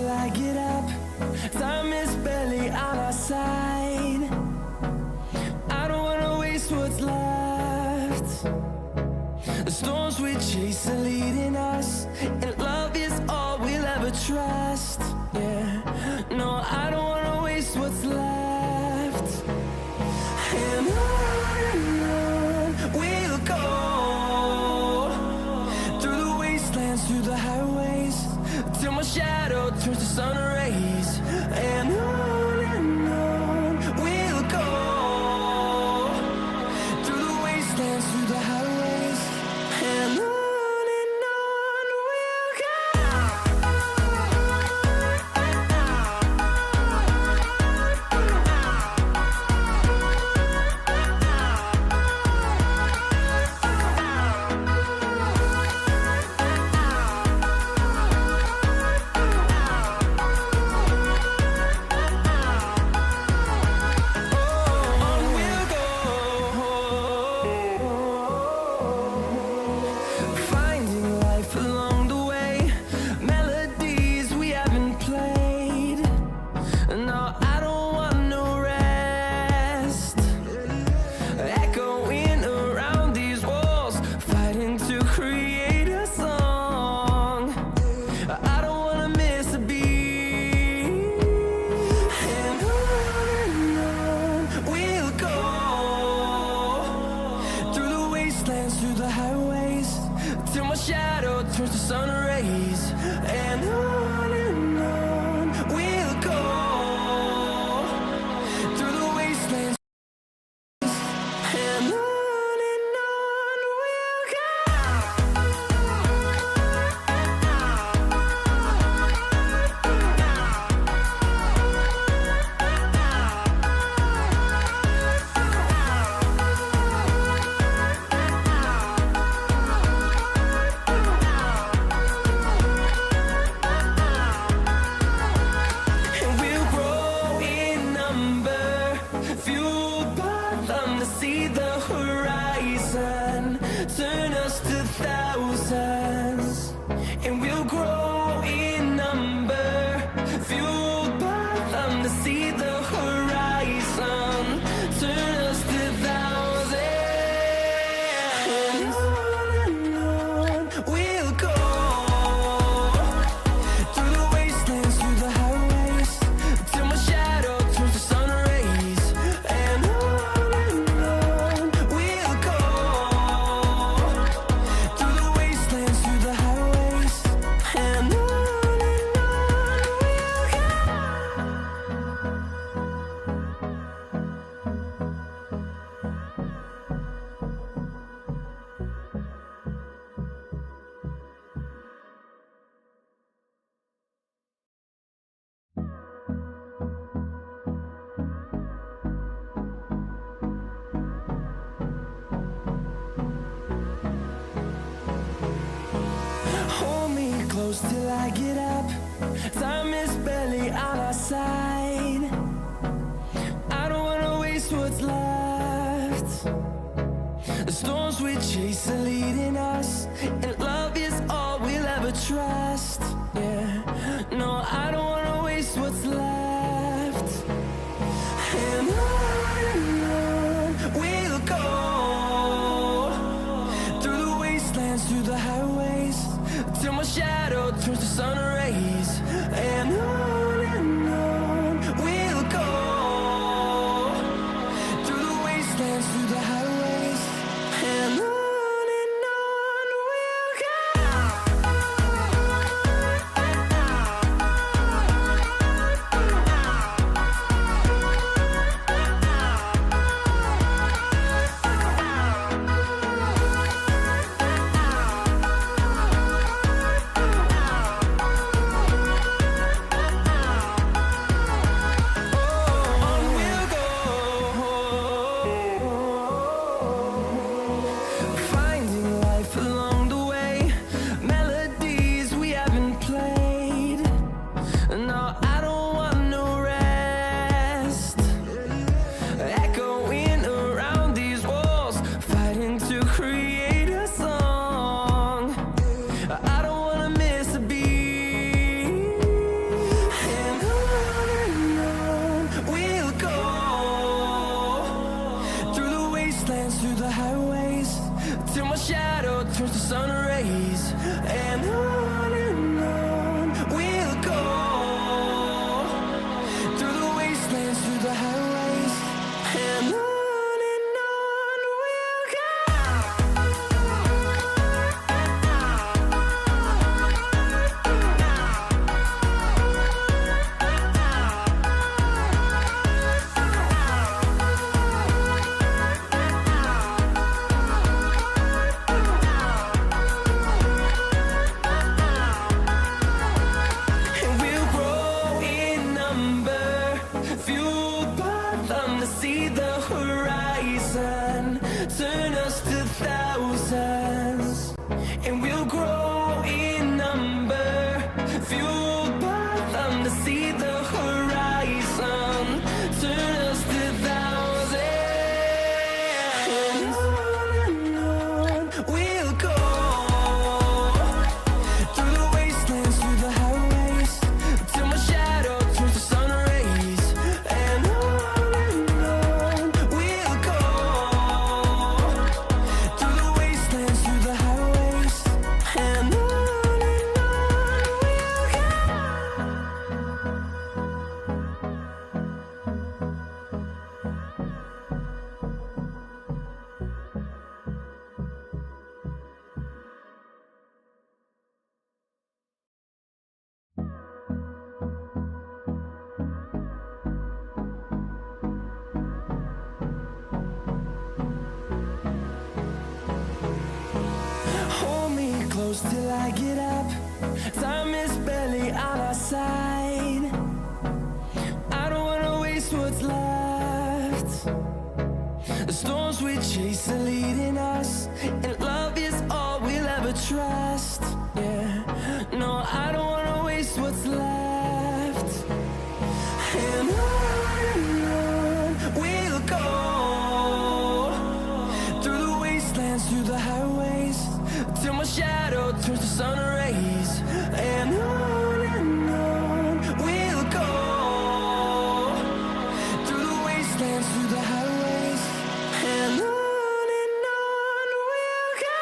till I get up. Time is barely on our side. I don't wanna waste what's left. The storms we chase are leading us, and love is all we'll ever trust. Yeah, no, I don't wanna waste what's left. And on we'll go, through the wastelands, through the highways, till my shadow turns to sun rays. And on we'll go, through the wastelands, through the highways, and on we'll go. Through the highways, till my shadow turns to sun rays. And on we'll go, through the wastelands, and on we'll go. See the horizon, turn us to thousands, and we'll grow in number, fueled by them to see the horizon, turn us to thousands. And on we'll go, through the wastelands, through the highways, till my shadow turns to sun rays. And close till I get up. Time is barely on our side. I don't wanna waste what's left. The storms we chase are leading us, and love is all we'll ever trust. Yeah, no, I don't wanna waste what's left. And on we'll go, through the wastelands, through the highways, till my shadow turns to sun rays. And on we'll go, through the wastelands, through the highways, and on we'll go. see the horizon, turn us to thousands, and we'll grow in number, fueled by them to see the horizon, turn us to thousands, and on we'll go, through the wastelands, through the highways, till my shadow turns to sun rays, and on we'll go, through the wastelands, through the highways, and on we'll go. Hold me close till I get up. Time is barely on our side. I don't wanna waste what's left. The storms we chase are leading us, and love is all we'll ever trust. Yeah, no, I don't wanna waste what's left. And on we'll go, through the wastelands, through the highways, till my shadow turns to sun rays, and on we'll go, through the wastelands, through the highways, and on we'll go.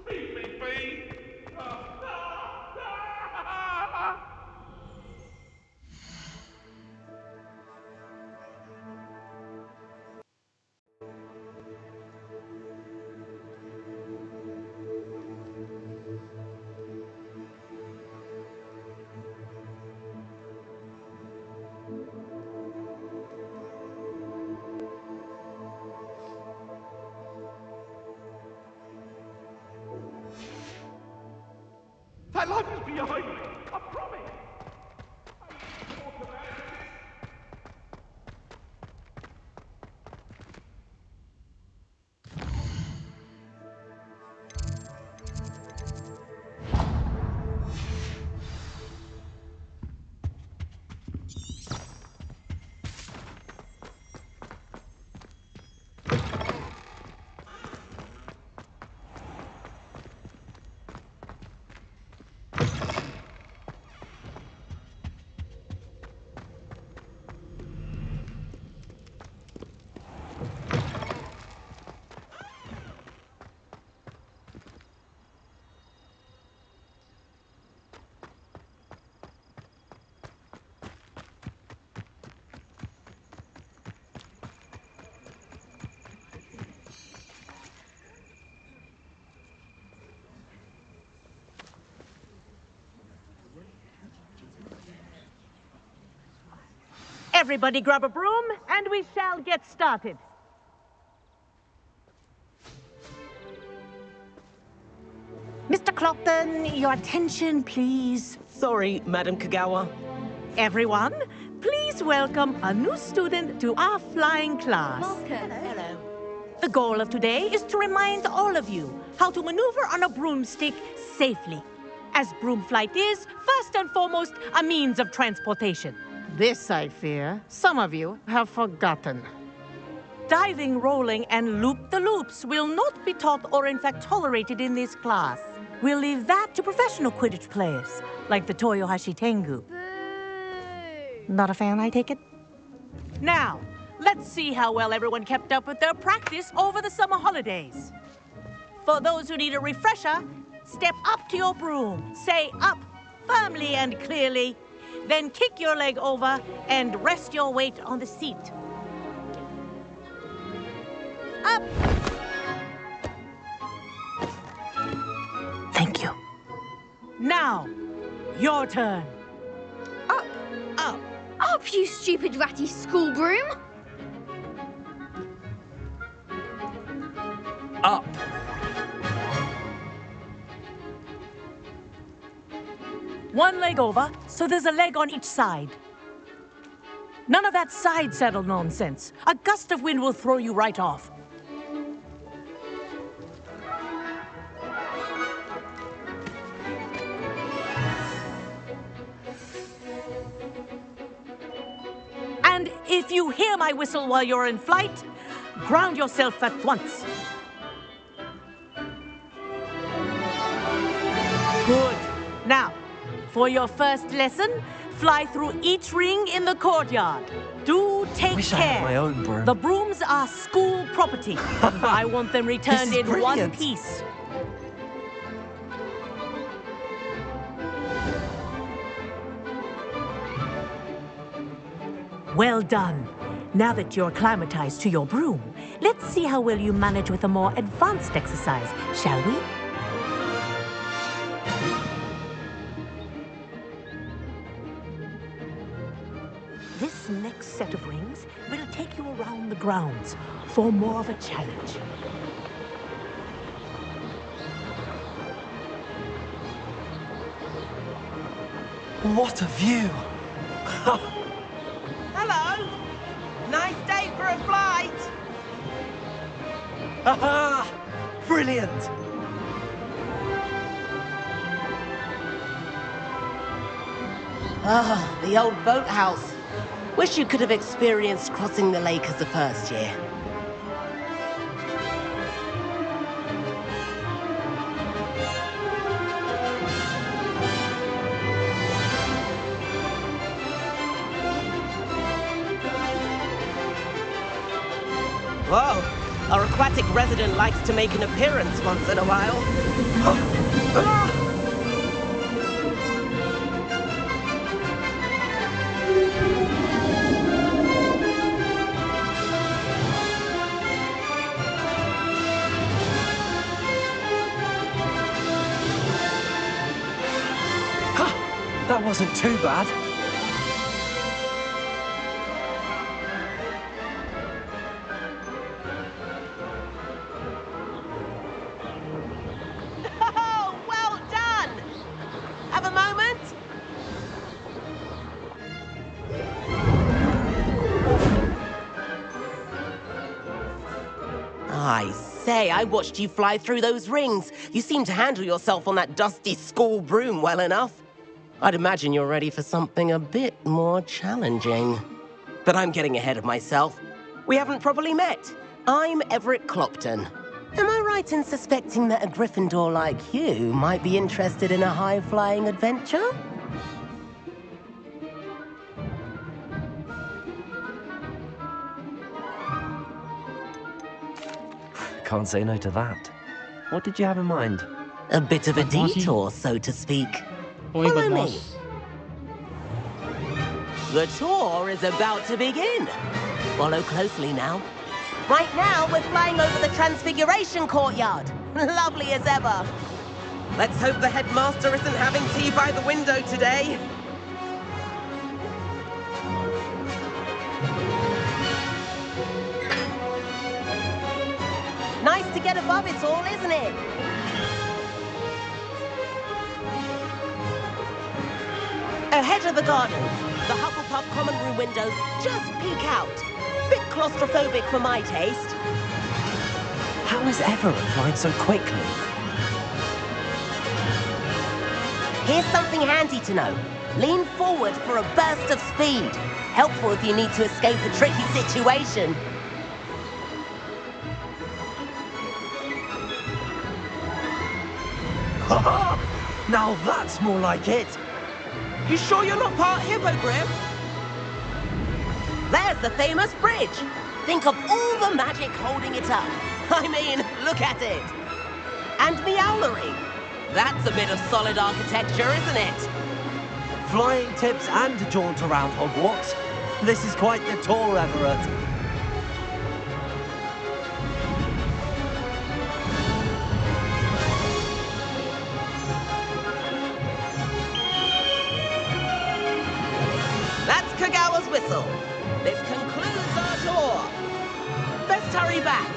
Leave me be! That light is behind me, I promise! Everybody grab a broom, and we shall get started. Mr. Clopton, your attention, please. Sorry, Madam Kagawa. Everyone, please welcome a new student to our flying class. Hello. The goal of today is to remind all of you how to maneuver on a broomstick safely, as broom flight is, first and foremost, a means of transportation. This, I fear, some of you have forgotten. Diving, rolling, and loop-the-loops will not be taught or in fact tolerated in this class. We'll leave that to professional Quidditch players, like the Toyohashi Tengu. Not a fan, I take it? Now, let's see how well everyone kept up with their practice over the summer holidays. For those who need a refresher, step up to your broom, say up firmly and clearly, then kick your leg over and rest your weight on the seat. Up! Thank you. Now, your turn. Up. Up. Up, you stupid ratty school broom. Up. One leg over, so there's a leg on each side. None of that side saddle nonsense. A gust of wind will throw you right off. And if you hear my whistle while you're in flight, ground yourself at once. Good. Now, for your first lesson, fly through each ring in the courtyard. Do take Wish I care. had my own broom. The brooms are school property. I want them returned This is in one brilliant. piece. Well done. Now that you're acclimatized to your broom, let's see how well you manage with a more advanced exercise, shall we? This next set of rings will take you around the grounds for more of a challenge. What a view! Hello. Nice day for a flight. Haha! Brilliant! Ah, the old boathouse. Wish you could have experienced crossing the lake as a first year. Whoa, our aquatic resident likes to make an appearance once in a while. That wasn't too bad. Oh, well done! Have a moment? I say, I watched you fly through those rings. You seem to handle yourself on that dusty school broom well enough. I'd imagine you're ready for something a bit more challenging. But I'm getting ahead of myself. We haven't properly met. I'm Everett Clopton. Am I right in suspecting that a Gryffindor like you might be interested in a high-flying adventure? Can't say no to that. What did you have in mind? A bit of a Badass. detour, so to speak. Oi, Follow me. बदमाश. The tour is about to begin. Follow closely now. Right now, we're flying over the Transfiguration Courtyard. Lovely as ever. Let's hope the headmaster isn't having tea by the window today. Nice to get above it all, isn't it? Ahead of the gardens, the Hufflepuff common room windows just peek out. Bit claustrophobic for my taste. How is Everett flying so quickly? Here's something handy to know. Lean forward for a burst of speed. Helpful if you need to escape a tricky situation. Now that's more like it! You sure you're not part Hippogriff? There's the famous bridge. Think of all the magic holding it up. I mean, look at it. And Meowlery. That's a bit of solid architecture, isn't it? Flying tips and a jaunt around Hogwarts. This is quite the tour, Everett. castle. This concludes our tour. Best hurry back.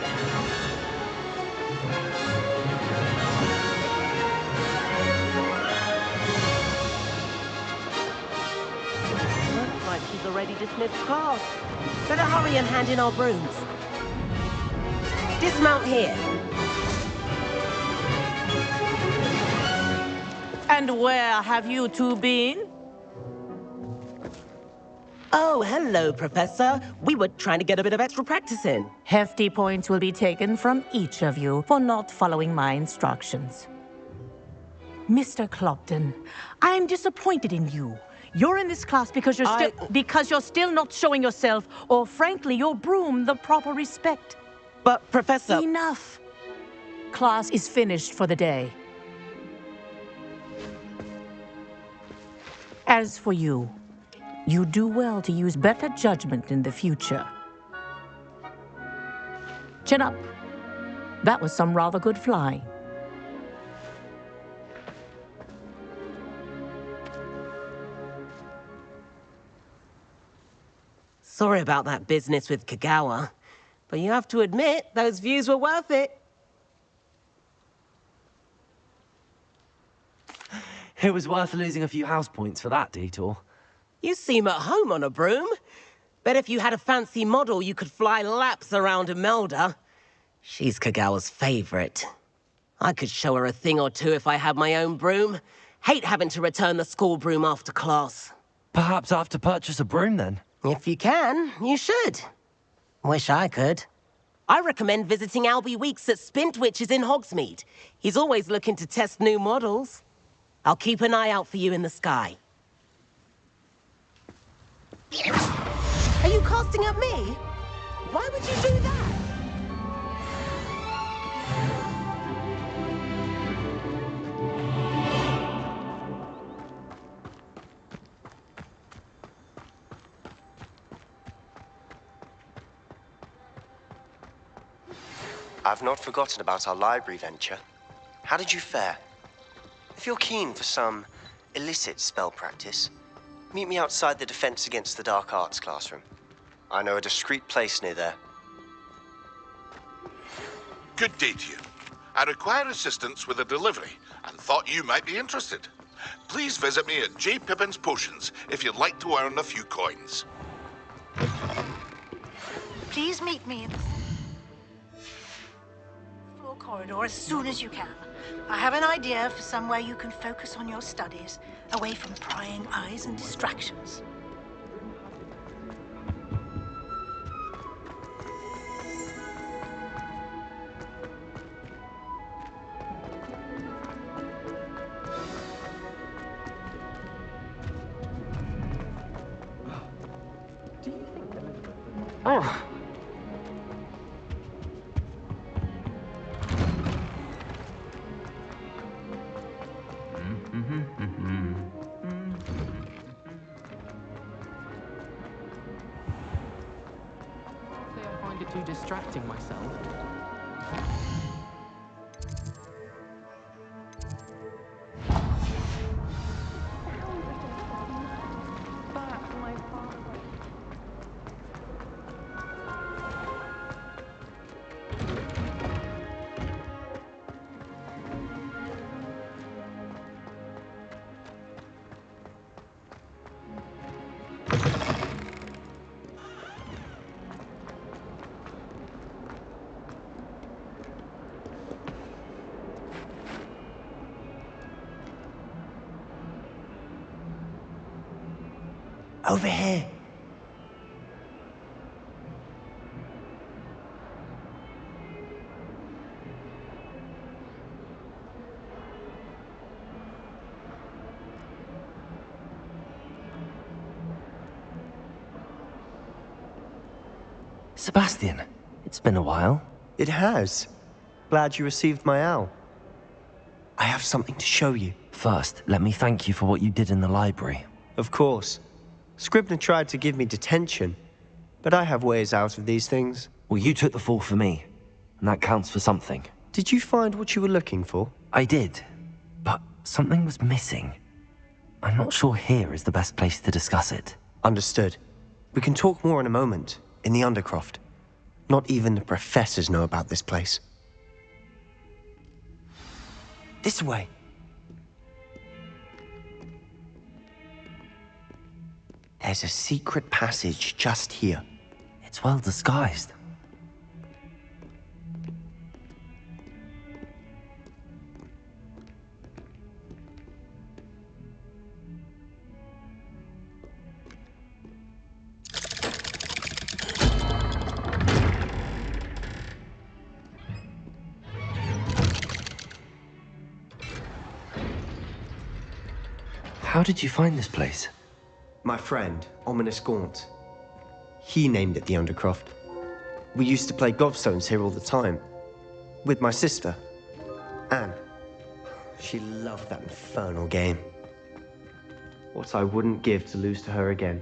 Looks like she's already dismissed class. Better hurry and hand in our brooms. Dismount here. And where have you two been? Oh, hello, Professor. We were trying to get a bit of extra practice in. Hefty points will be taken from each of you for not following my instructions. Mr. Clopton, I am disappointed in you. You're in this class because you're still not showing yourself, or frankly, your broom, the proper respect. But, Professor... Enough. Class is finished for the day. As for you, you do well to use better judgment in the future. Chin up. That was some rather good flying. Sorry about that business with Kagawa, but you have to admit, those views were worth it. It was worth losing a few house points for that detour. You seem at home on a broom. Bet if you had a fancy model, you could fly laps around Imelda. She's Kagawa's favorite. I could show her a thing or two if I had my own broom. Hate having to return the school broom after class. Perhaps I have to purchase a broom then? If you can, you should. Wish I could. I recommend visiting Albie Weeks at Spint Witches in Hogsmeade. He's always looking to test new models. I'll keep an eye out for you in the sky. Are you casting at me? Why would you do that? I've not forgotten about our library venture. How did you fare? If you're keen for some illicit spell practice, meet me outside the Defense Against the Dark Arts classroom. I know a discreet place near there. Good day to you. I require assistance with a delivery and thought you might be interested. Please visit me at J. Pippin's Potions if you'd like to earn a few coins. Please meet me in the floor corridor as soon as you can. I have an idea for somewhere you can focus on your studies, away from prying eyes and distractions. Oh. I find it too distracting myself. Over here. Sebastian, it's been a while. It has. Glad you received my owl. I have something to show you. First, let me thank you for what you did in the library. Of course. Scribner tried to give me detention, but I have ways out of these things. Well, you took the fall for me, and that counts for something. Did you find what you were looking for? I did, but something was missing. I'm not sure here is the best place to discuss it. Understood. We can talk more in a moment, in the Undercroft. Not even the professors know about this place. This way. There's a secret passage just here. It's well disguised. How did you find this place? My friend, Ominous Gaunt. He named it the Undercroft. We used to play gobstones here all the time. With my sister, Anne. She loved that infernal game. What I wouldn't give to lose to her again.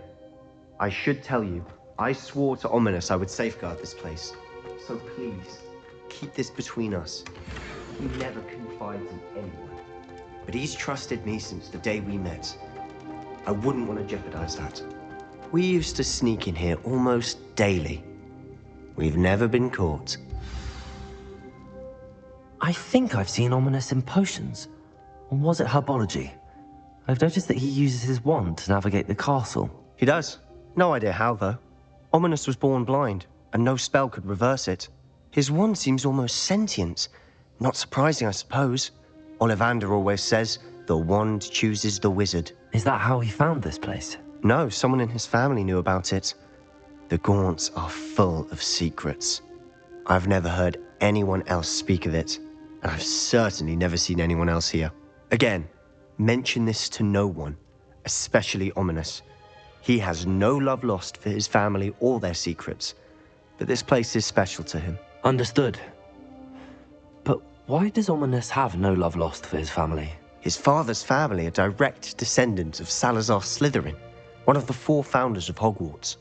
I should tell you, I swore to Ominous I would safeguard this place. So please, keep this between us. He never confides in anyone. But he's trusted me since the day we met. I wouldn't want to jeopardize that. We used to sneak in here almost daily. We've never been caught. I think I've seen Ominous in potions. Or was it herbology? I've noticed that he uses his wand to navigate the castle. He does. No idea how, though. Ominous was born blind, and no spell could reverse it. His wand seems almost sentient. Not surprising, I suppose. Ollivander always says, the wand chooses the wizard. Is that how he found this place? No, someone in his family knew about it. The Gaunts are full of secrets. I've never heard anyone else speak of it, and I've certainly never seen anyone else here. Again, mention this to no one, especially Ominous. He has no love lost for his family or their secrets, but this place is special to him. Understood. But why does Ominous have no love lost for his family? His father's family are direct descendants of Salazar Slytherin, one of the 4 founders of Hogwarts.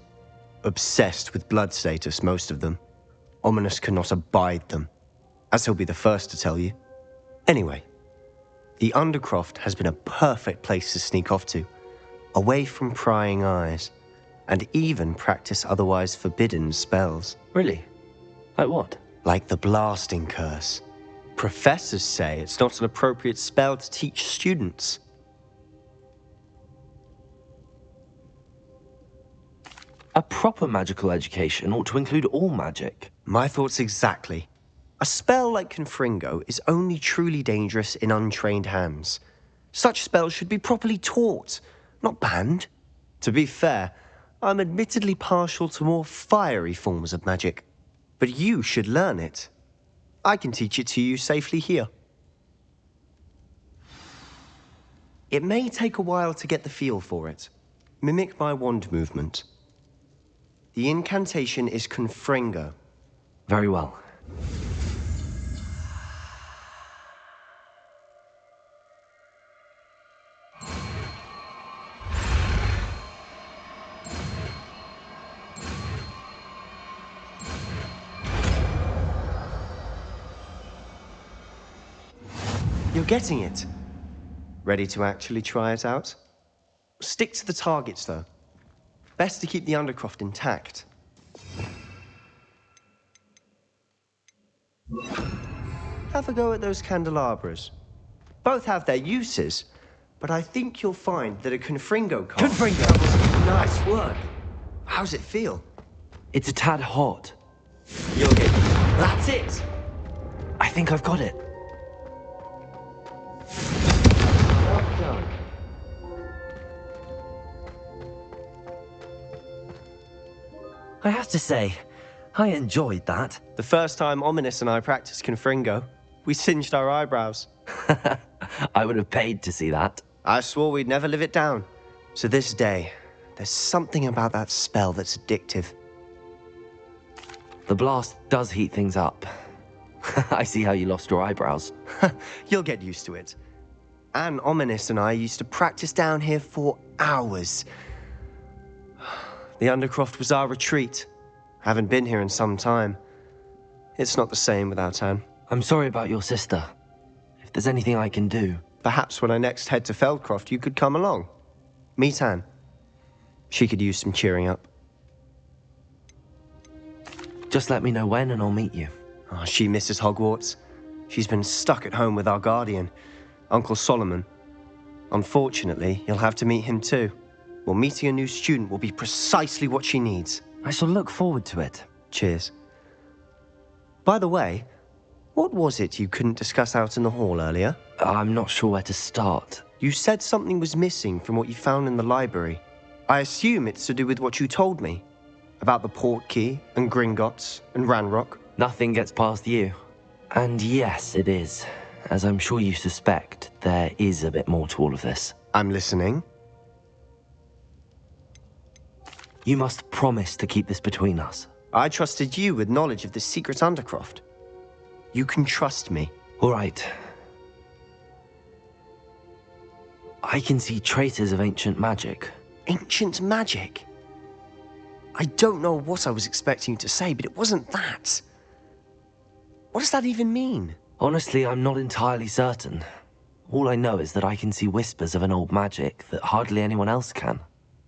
Obsessed with blood status, most of them. Ominous cannot abide them, as he'll be the first to tell you. Anyway, the Undercroft has been a perfect place to sneak off to, away from prying eyes, and even practice otherwise forbidden spells. Really? Like what? Like the blasting curse. Professors say it's not an appropriate spell to teach students. A proper magical education ought to include all magic. My thoughts exactly. A spell like Confringo is only truly dangerous in untrained hands. Such spells should be properly taught, not banned. To be fair, I'm admittedly partial to more fiery forms of magic. But you should learn it. I can teach it to you safely here. It may take a while to get the feel for it. Mimic my wand movement. The incantation is Confringo. Very well. You're getting it. Ready to actually try it out? Stick to the targets, though. Best to keep the Undercroft intact. Have a go at those candelabras. Both have their uses, but I think you'll find that a Confringo card... Confringo! Nice work. How's it feel? It's a tad hot. You'll get... That's it! I think I've got it. Well done. I have to say, I enjoyed that. The first time Ominous and I practiced Confringo, we singed our eyebrows. I would have paid to see that. I swore we'd never live it down. To this day, there's something about that spell that's addictive. The blast does heat things up. I see how you lost your eyebrows. You'll get used to it. Anne, Ominous and I used to practice down here for hours. The Undercroft was our retreat. Haven't been here in some time. It's not the same without Anne. I'm sorry about your sister. If there's anything I can do... Perhaps when I next head to Feldcroft, you could come along. Meet Anne. She could use some cheering up. Just let me know when and I'll meet you. Oh, she misses Hogwarts. She's been stuck at home with our guardian, Uncle Solomon. Unfortunately, you'll have to meet him too. Well, meeting a new student will be precisely what she needs. I shall look forward to it. Cheers. By the way, what was it you couldn't discuss out in the hall earlier? I'm not sure where to start. You said something was missing from what you found in the library. I assume it's to do with what you told me. About the Portkey, and Gringotts, and Ranrock. Nothing gets past you. And yes, it is. As I'm sure you suspect, there is a bit more to all of this. I'm listening. You must promise to keep this between us. I trusted you with knowledge of the secret Undercroft. You can trust me. All right. I can see traces of ancient magic. Ancient magic? I don't know what I was expecting you to say, but it wasn't that. What does that even mean? Honestly, I'm not entirely certain. All I know is that I can see whispers of an old magic that hardly anyone else can.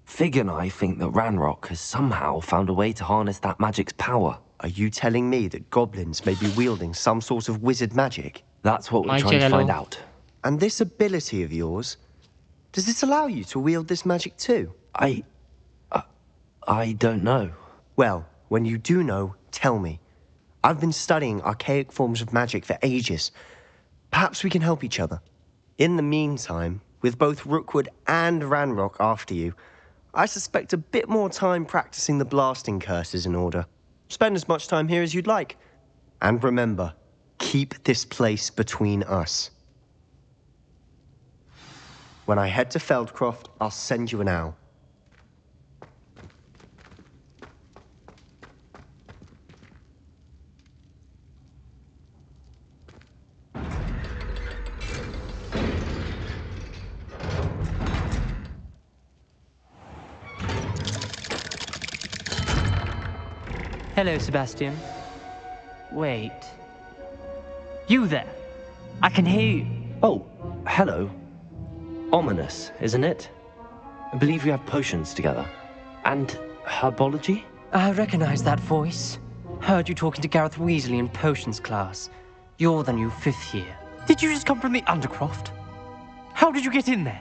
Fig and I think that Ranrock has somehow found a way to harness that magic's power. Are you telling me that goblins may be wielding some sort of wizard magic? That's what we're trying to find out. And this ability of yours, does it allow you to wield this magic too? I don't know. Well, when you do know, tell me. I've been studying archaic forms of magic for ages. Perhaps we can help each other. In the meantime, with both Rookwood and Ranrock after you, I suspect a bit more time practicing the blasting curse is in order. Spend as much time here as you'd like. And remember, keep this place between us. When I head to Feldcroft, I'll send you an owl. Hello, Sebastian. Wait. You there? I can hear you. Oh, hello. Ominous, isn't it? I believe we have potions together. And herbology? I recognize that voice. Heard you talking to Gareth Weasley in potions class. You're the new 5th year. Did you just come from the Undercroft? How did you get in there?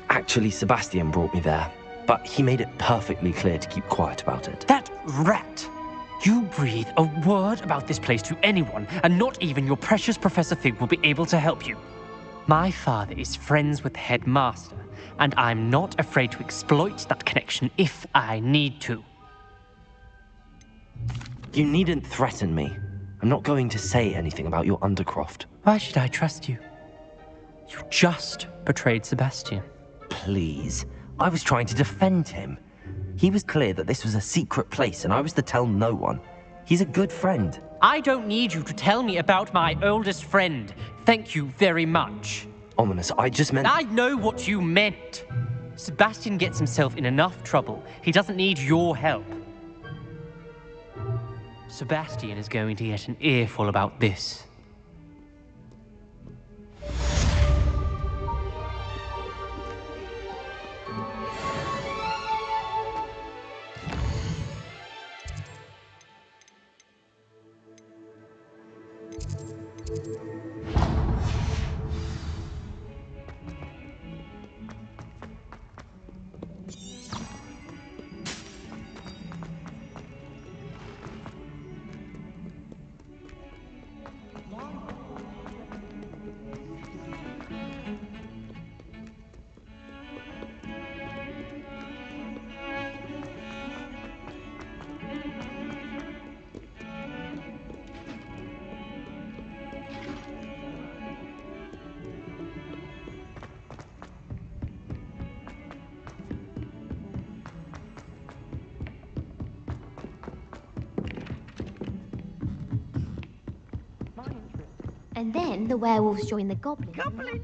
Actually, Sebastian brought me there. But he made it perfectly clear to keep quiet about it. That rat! You breathe a word about this place to anyone, and not even your precious Professor Fig will be able to help you. My father is friends with the headmaster, and I'm not afraid to exploit that connection if I need to. You needn't threaten me. I'm not going to say anything about your Undercroft. Why should I trust you? You just betrayed Sebastian. Please. I was trying to defend him. He was clear that this was a secret place and I was to tell no one. He's a good friend. I don't need you to tell me about my oldest friend. Thank you very much. Ominous, I just meant... I know what you meant. Sebastian gets himself in enough trouble. He doesn't need your help. Sebastian is going to get an earful about this. And then the werewolves join the goblins.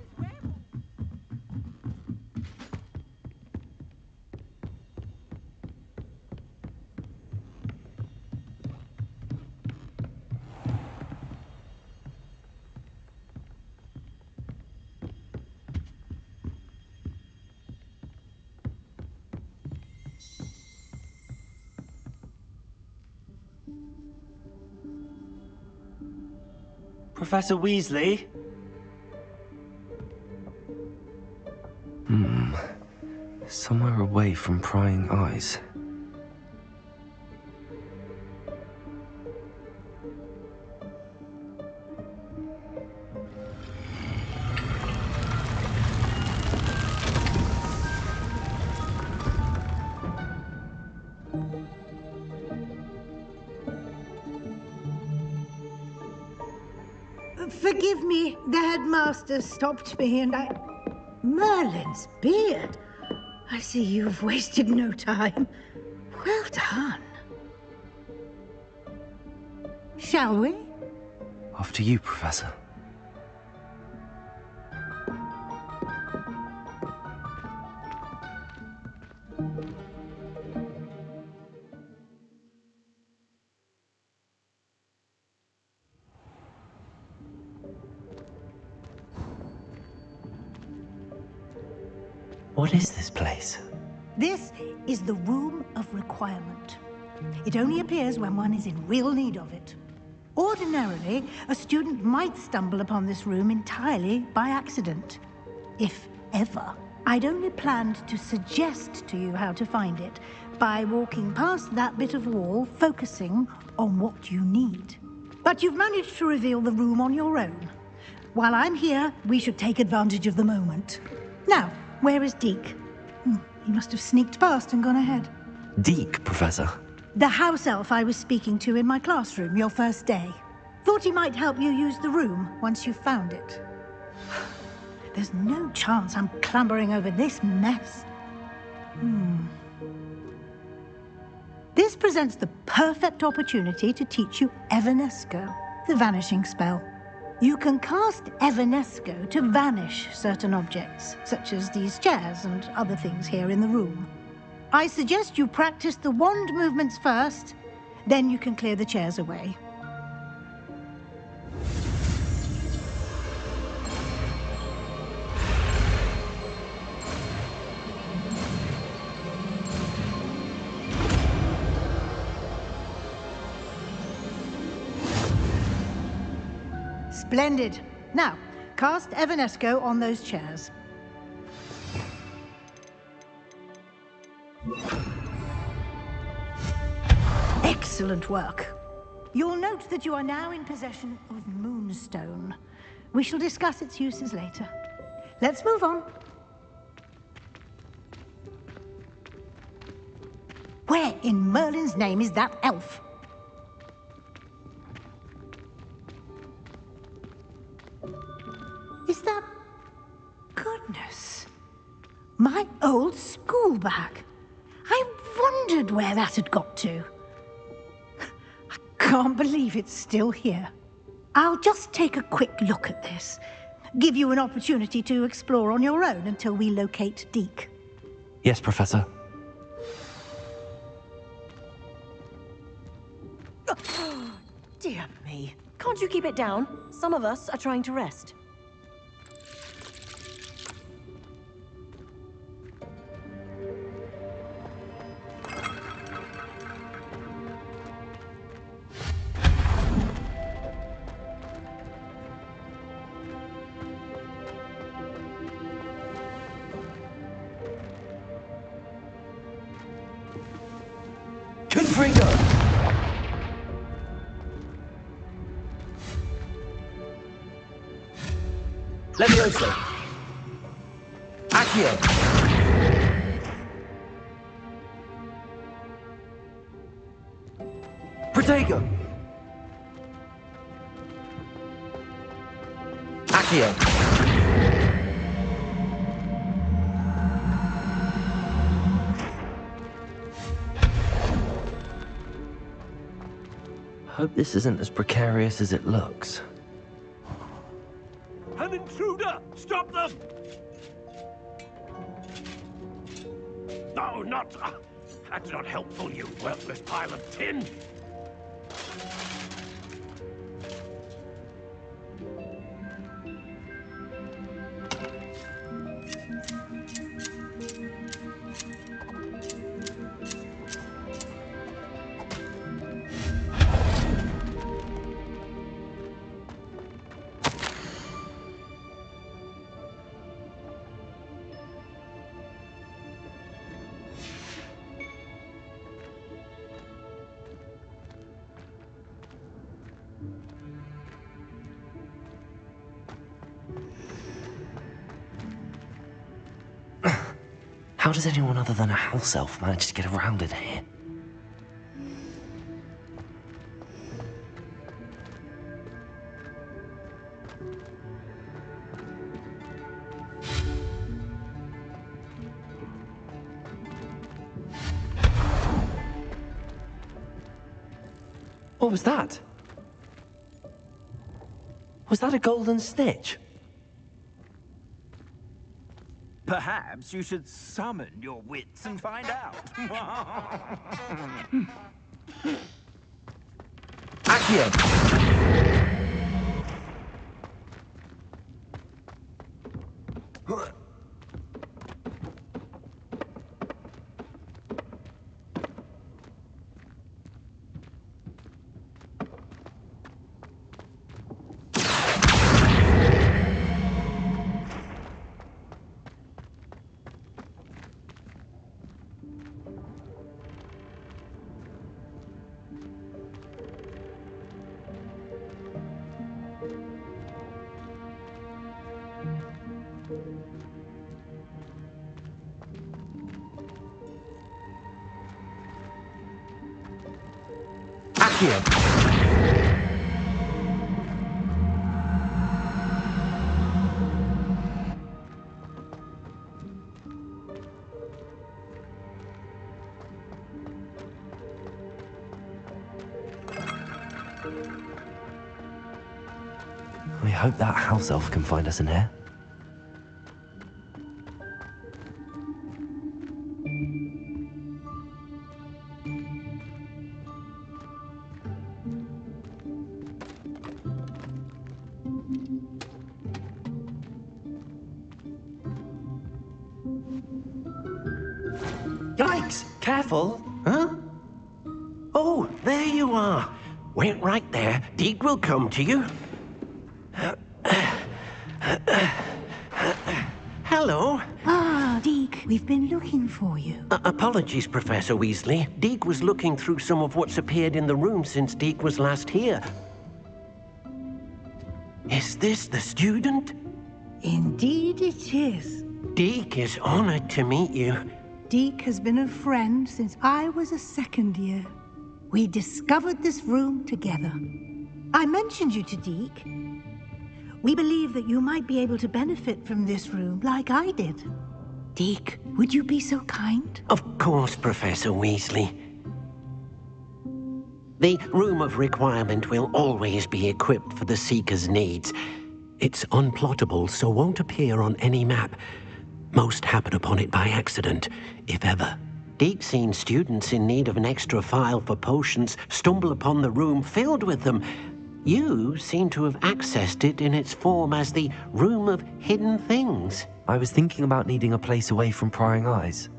Professor Weasley? Somewhere away from prying eyes. Forgive me, the headmaster stopped me and I... Merlin's beard. I see you've wasted no time. Well done. Shall we? After you, Professor. What is this place? This is the Room of Requirement. It only appears when one is in real need of it. Ordinarily, a student might stumble upon this room entirely by accident. If ever. I'd only planned to suggest to you how to find it by walking past that bit of wall, focusing on what you need. But you've managed to reveal the room on your own. While I'm here, we should take advantage of the moment. Now, where is Deke? He must have sneaked past and gone ahead. Deke, Professor. The house elf I was speaking to in my classroom your first day. Thought he might help you use the room once you found it. There's no chance I'm clambering over this mess. This presents the perfect opportunity to teach you Evanesco, the vanishing spell. You can cast Evanesco to vanish certain objects, such as these chairs and other things here in the room. I suggest you practice the wand movements first, then you can clear the chairs away. Splendid. Now, cast Evanesco on those chairs. Excellent work. You'll note that you are now in possession of Moonstone. We shall discuss its uses later. Let's move on. Where in Merlin's name is that elf? Is that... Goodness. My old school bag. I wondered where that had got to. I can't believe it's still here. I'll just take a quick look at this. Give you an opportunity to explore on your own until we locate Deke. Yes, Professor. Dear me. Can't you keep it down? Some of us are trying to rest. Confringo! Levioso! Accio! Protego! Accio! Hope this isn't as precarious as it looks. An intruder! Stop them! No, not... that's not helpful, you worthless pile of tin! How does anyone other than a house elf manage to get around in here? What was that? Was that a golden snitch? Perhaps you should summon your wits and find out. Accio! I hope that house elf can find us in here. Yikes! Careful! Huh? Oh, there you are. Wait right there. Deke will come to you. Hello. Ah, Deke, we've been looking for you. Apologies, Professor Weasley. Deke was looking through some of what's appeared in the room since Deke was last here. Is this the student? Indeed it is. Deke is honored to meet you. Deke has been a friend since I was a second year. We discovered this room together. I mentioned you to Deke. We believe that you might be able to benefit from this room like I did. Deke, would you be so kind? Of course, Professor Weasley. The Room of Requirement will always be equipped for the Seeker's needs. It's unplottable, so won't appear on any map. Most happen upon it by accident, if ever. Deke's seen students in need of an extra file for potions stumble upon the room filled with them. You seem to have accessed it in its form as the Room of Hidden Things. I was thinking about needing a place away from prying eyes.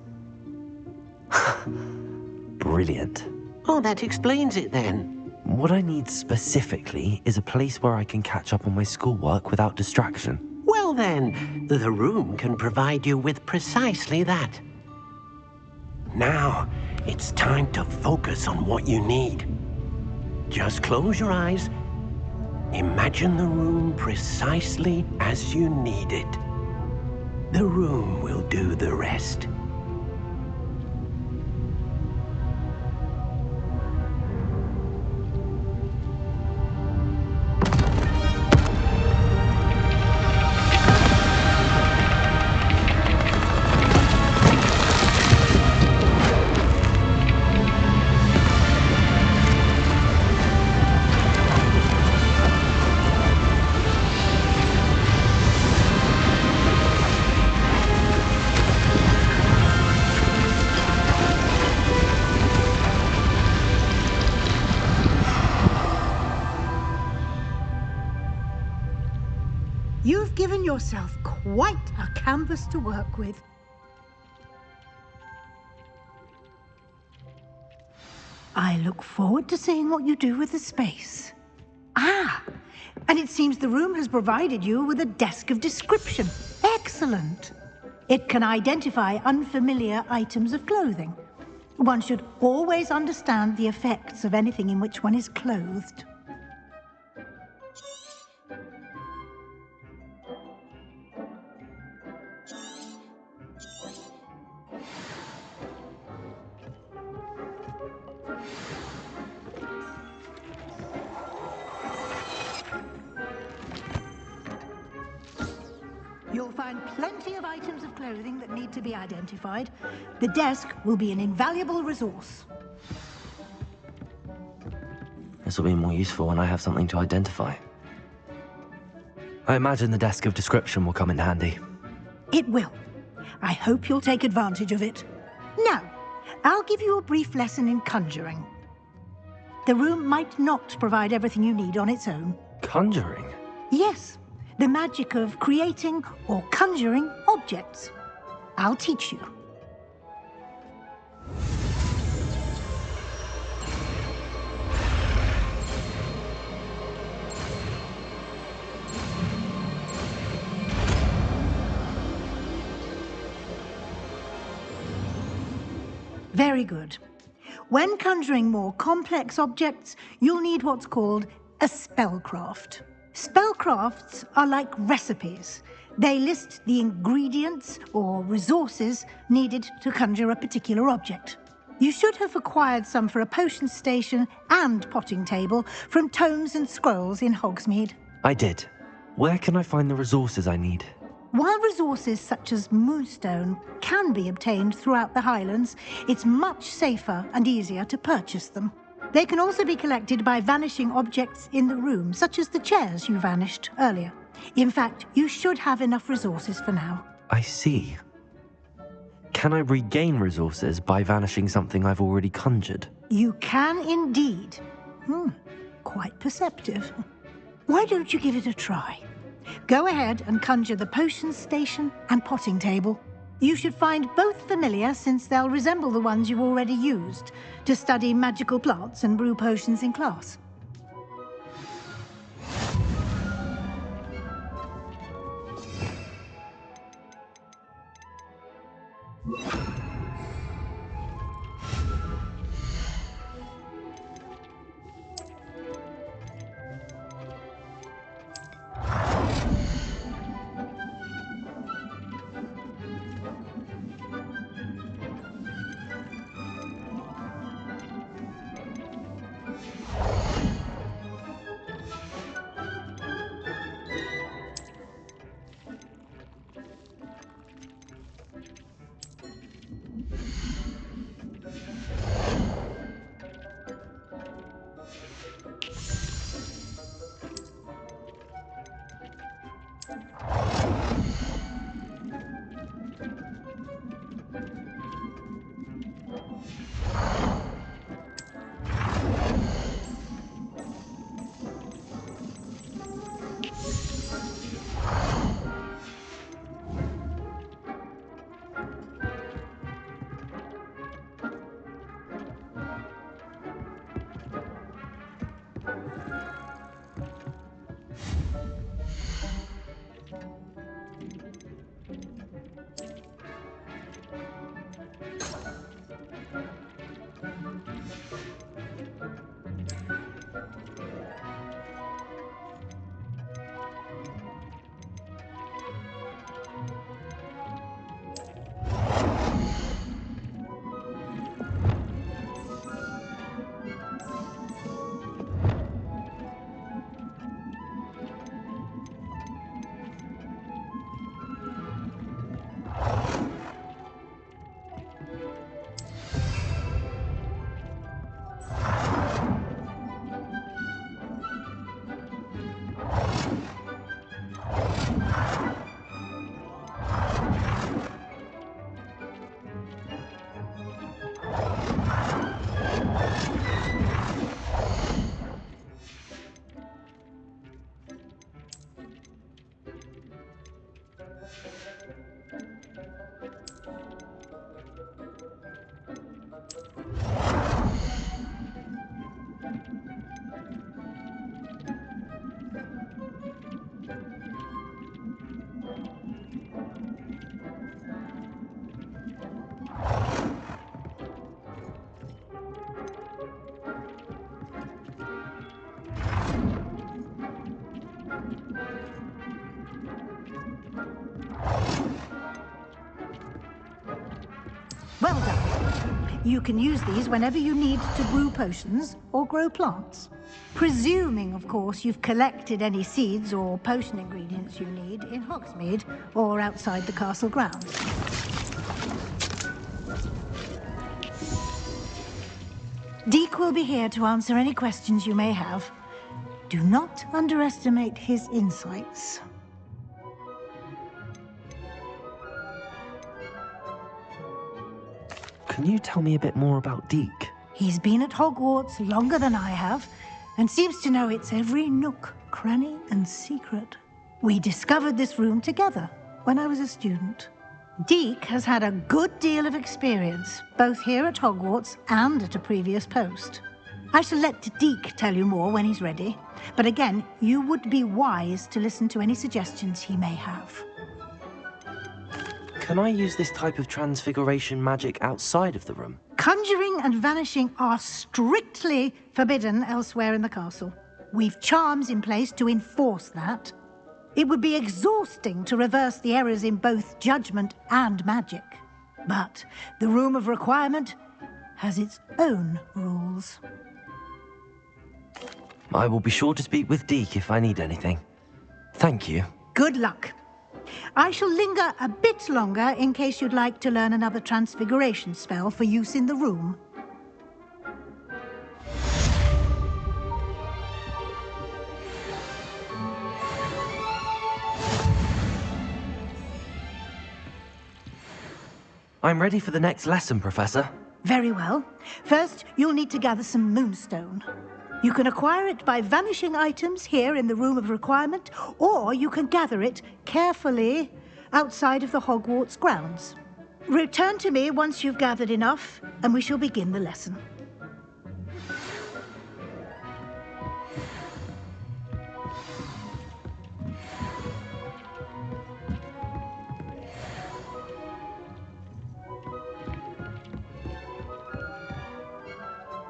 Brilliant. Oh, that explains it then. What I need specifically is a place where I can catch up on my schoolwork without distraction. Well then, the room can provide you with precisely that. Now, it's time to focus on what you need. Just close your eyes. Imagine the room precisely as you need it. The room will do the rest. You've given yourself quite a canvas to work with. I look forward to seeing what you do with the space. Ah, and it seems the room has provided you with a desk of description. Excellent. It can identify unfamiliar items of clothing. One should always understand the effects of anything in which one is clothed. You'll find plenty of items of clothing that need to be identified. The desk will be an invaluable resource. This will be more useful when I have something to identify. I imagine the desk of description will come in handy. It will. I hope you'll take advantage of it. Now, I'll give you a brief lesson in conjuring. The room might not provide everything you need on its own. Conjuring? Yes, the magic of creating or conjuring objects. I'll teach you. Very good. When conjuring more complex objects, you'll need what's called a spellcraft. Spellcrafts are like recipes. They list the ingredients or resources needed to conjure a particular object. You should have acquired some for a potion station and potting table from tomes and scrolls in Hogsmeade. I did. Where can I find the resources I need? While resources such as moonstone can be obtained throughout the Highlands, it's much safer and easier to purchase them. They can also be collected by vanishing objects in the room, such as the chairs you vanished earlier. In fact, you should have enough resources for now. I see. Can I regain resources by vanishing something I've already conjured? You can indeed. Quite perceptive. Why don't you give it a try? Go ahead and conjure the potion station and potting table. You should find both familiar, since they'll resemble the ones you've already used to study magical plants and brew potions in class. Well done. You can use these whenever you need to brew potions or grow plants. Presuming, of course, you've collected any seeds or potion ingredients you need in Hogsmeade or outside the castle grounds. Deek will be here to answer any questions you may have. Do not underestimate his insights. Can you tell me a bit more about Deek? He's been at Hogwarts longer than I have, and seems to know its every nook, cranny, and secret. We discovered this room together when I was a student. Deek has had a good deal of experience, both here at Hogwarts and at a previous post. I shall let Deek tell you more when he's ready, but again, you would be wise to listen to any suggestions he may have. Can I use this type of transfiguration magic outside of the room? Conjuring and vanishing are strictly forbidden elsewhere in the castle. We've charms in place to enforce that. It would be exhausting to reverse the errors in both judgment and magic. But the Room of Requirement has its own rules. I will be sure to speak with Deek if I need anything. Thank you. Good luck. I shall linger a bit longer in case you'd like to learn another transfiguration spell for use in the room. I'm ready for the next lesson, Professor. Very well. First, you'll need to gather some moonstone. You can acquire it by vanishing items here in the Room of Requirement, or you can gather it carefully outside of the Hogwarts grounds. Return to me once you've gathered enough, and we shall begin the lesson.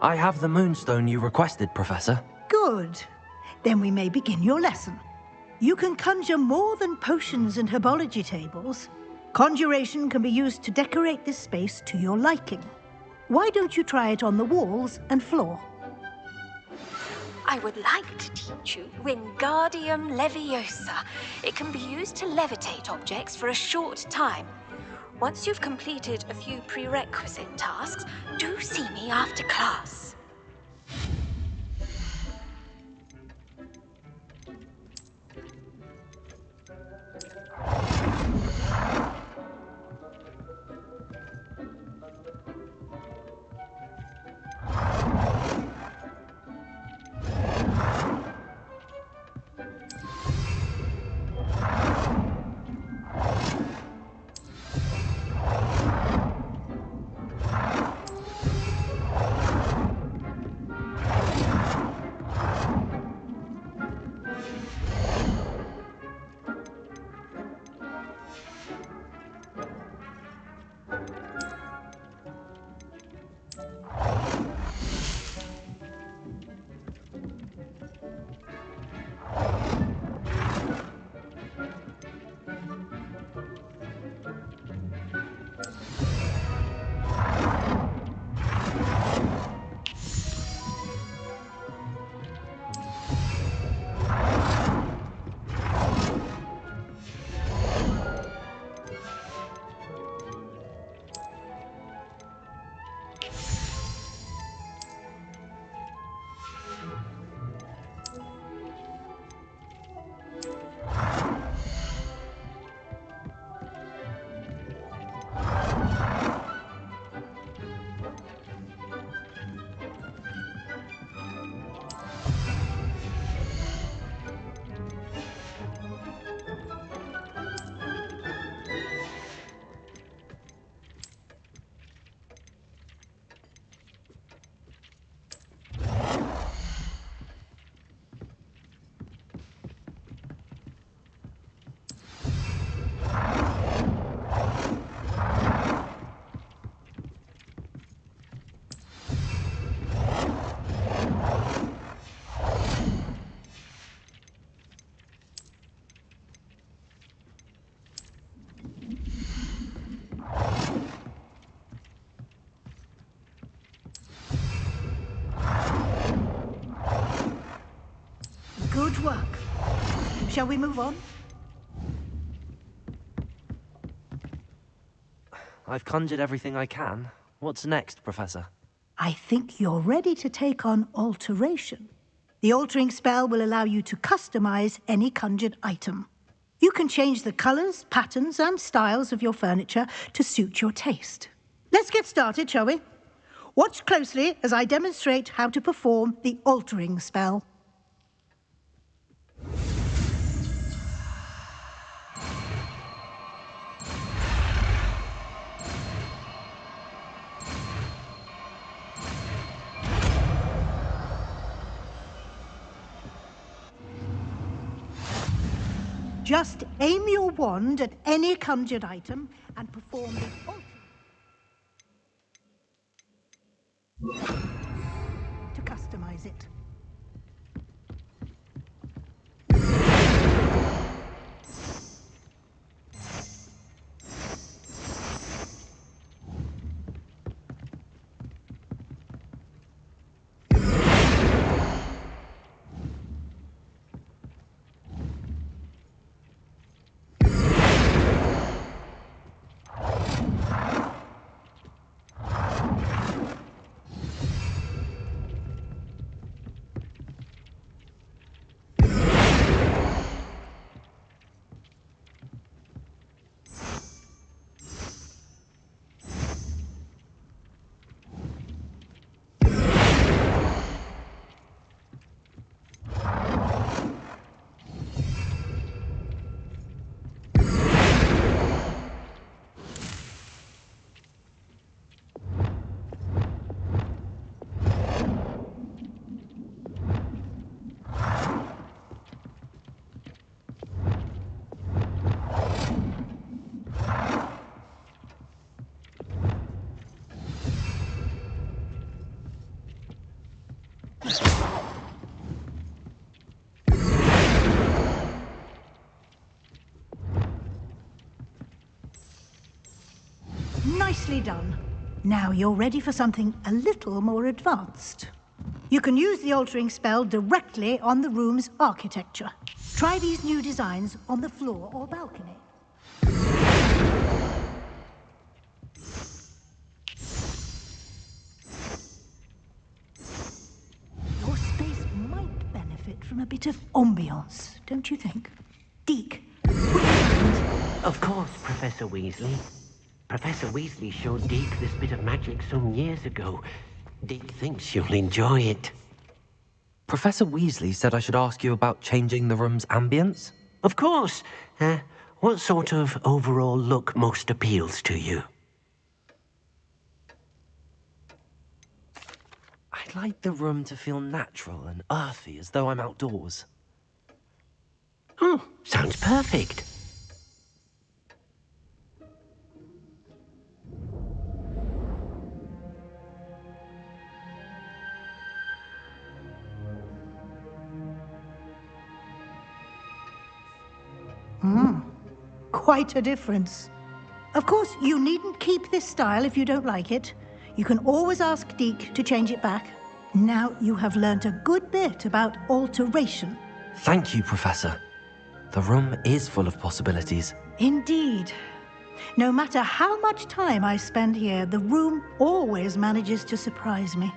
I have the moonstone you requested, Professor. Good. Then we may begin your lesson. You can conjure more than potions and herbology tables. Conjuration can be used to decorate this space to your liking. Why don't you try it on the walls and floor? I would like to teach you Wingardium Leviosa. It can be used to levitate objects for a short time. Once you've completed a few prerequisite tasks, do see me after class. Excellent work. Shall we move on? I've conjured everything I can. What's next, Professor? I think you're ready to take on alteration. The altering spell will allow you to customize any conjured item. You can change the colors, patterns, and styles of your furniture to suit your taste. Let's get started, shall we? Watch closely as I demonstrate how to perform the altering spell. Just aim your wand at any conjured item and perform the altering to customize it. Nicely done. Now you're ready for something a little more advanced. You can use the altering spell directly on the room's architecture. Try these new designs on the floor or balcony. Your space might benefit from a bit of ambiance, don't you think? Deke, Of course, Professor Weasley. Professor Weasley showed Deke this bit of magic some years ago. Deke thinks you'll enjoy it. Professor Weasley said I should ask you about changing the room's ambience? Of course. What sort of overall look most appeals to you? I'd like the room to feel natural and earthy, as though I'm outdoors. Oh, sounds perfect. Quite a difference. Of course, you needn't keep this style if you don't like it. You can always ask Deke to change it back. Now you have learnt a good bit about alteration. Thank you, Professor. The room is full of possibilities. Indeed. No matter how much time I spend here, the room always manages to surprise me.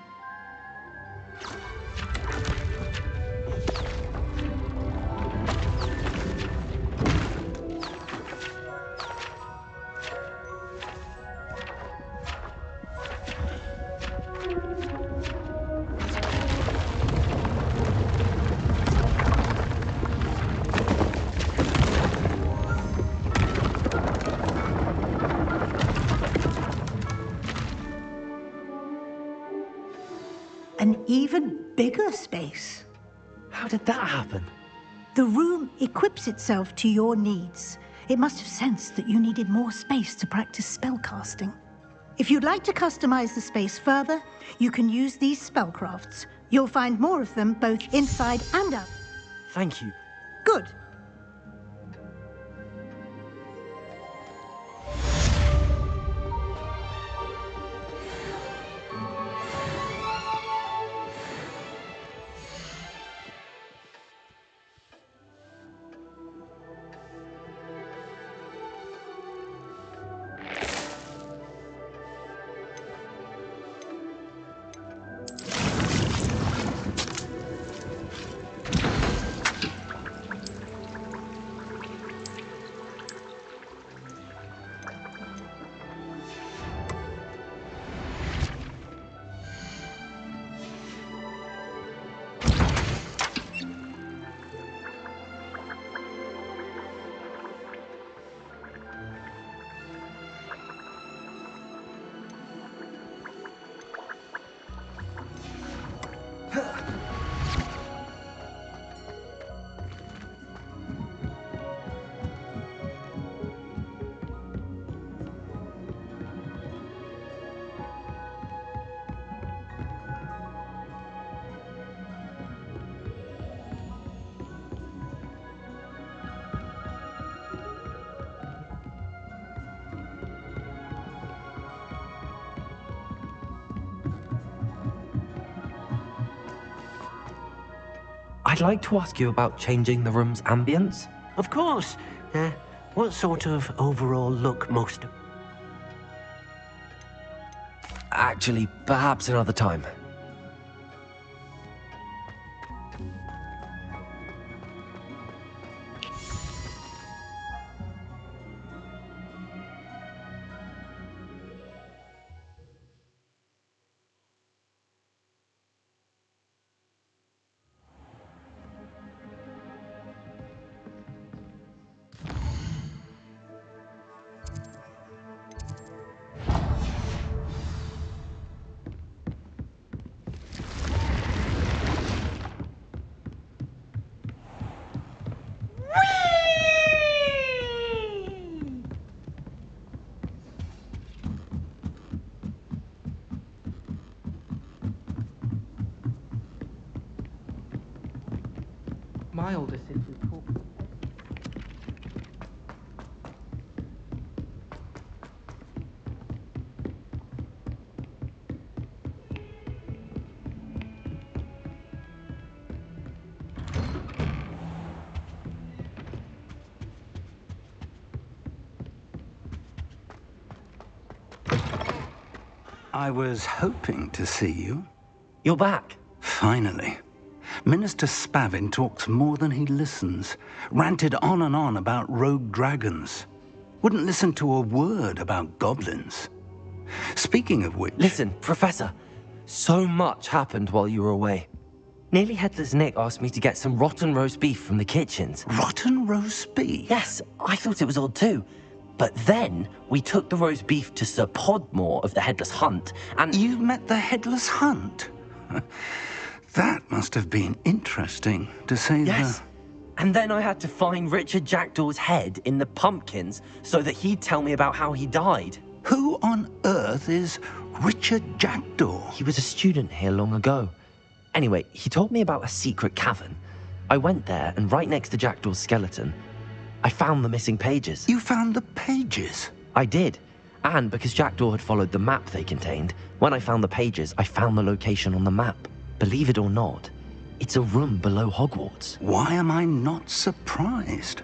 An even bigger space. How did that happen? The room equips itself to your needs. It must have sensed that you needed more space to practice spellcasting. If you'd like to customize the space further, you can use these spellcrafts. You'll find more of them both inside and out. Thank you. Good. I'd like to ask you about changing the room's ambience. Of course. What sort of overall look most... Actually, perhaps another time. My older sister taught me. I was hoping to see you. You're back. Finally. Minister Spavin talks more than he listens. Ranted on and on about rogue dragons. Wouldn't listen to a word about goblins. Speaking of which... Listen, Professor. So much happened while you were away. Nearly Headless Nick asked me to get some rotten roast beef from the kitchens. Rotten roast beef? Yes, I thought it was odd too. But then we took the roast beef to Sir Podmore of the Headless Hunt, and... You met the Headless Hunt? That must have been interesting, to say Yes. And then I had to find Richard Jackdaw's head in the pumpkins so that he'd tell me about how he died. Who on earth is Richard Jackdaw? He was a student here long ago. Anyway, he told me about a secret cavern. I went there, and right next to Jackdaw's skeleton, I found the missing pages. You found the pages? I did. And because Jackdaw had followed the map they contained, when I found the pages, I found the location on the map. Believe it or not, it's a room below Hogwarts. Why am I not surprised?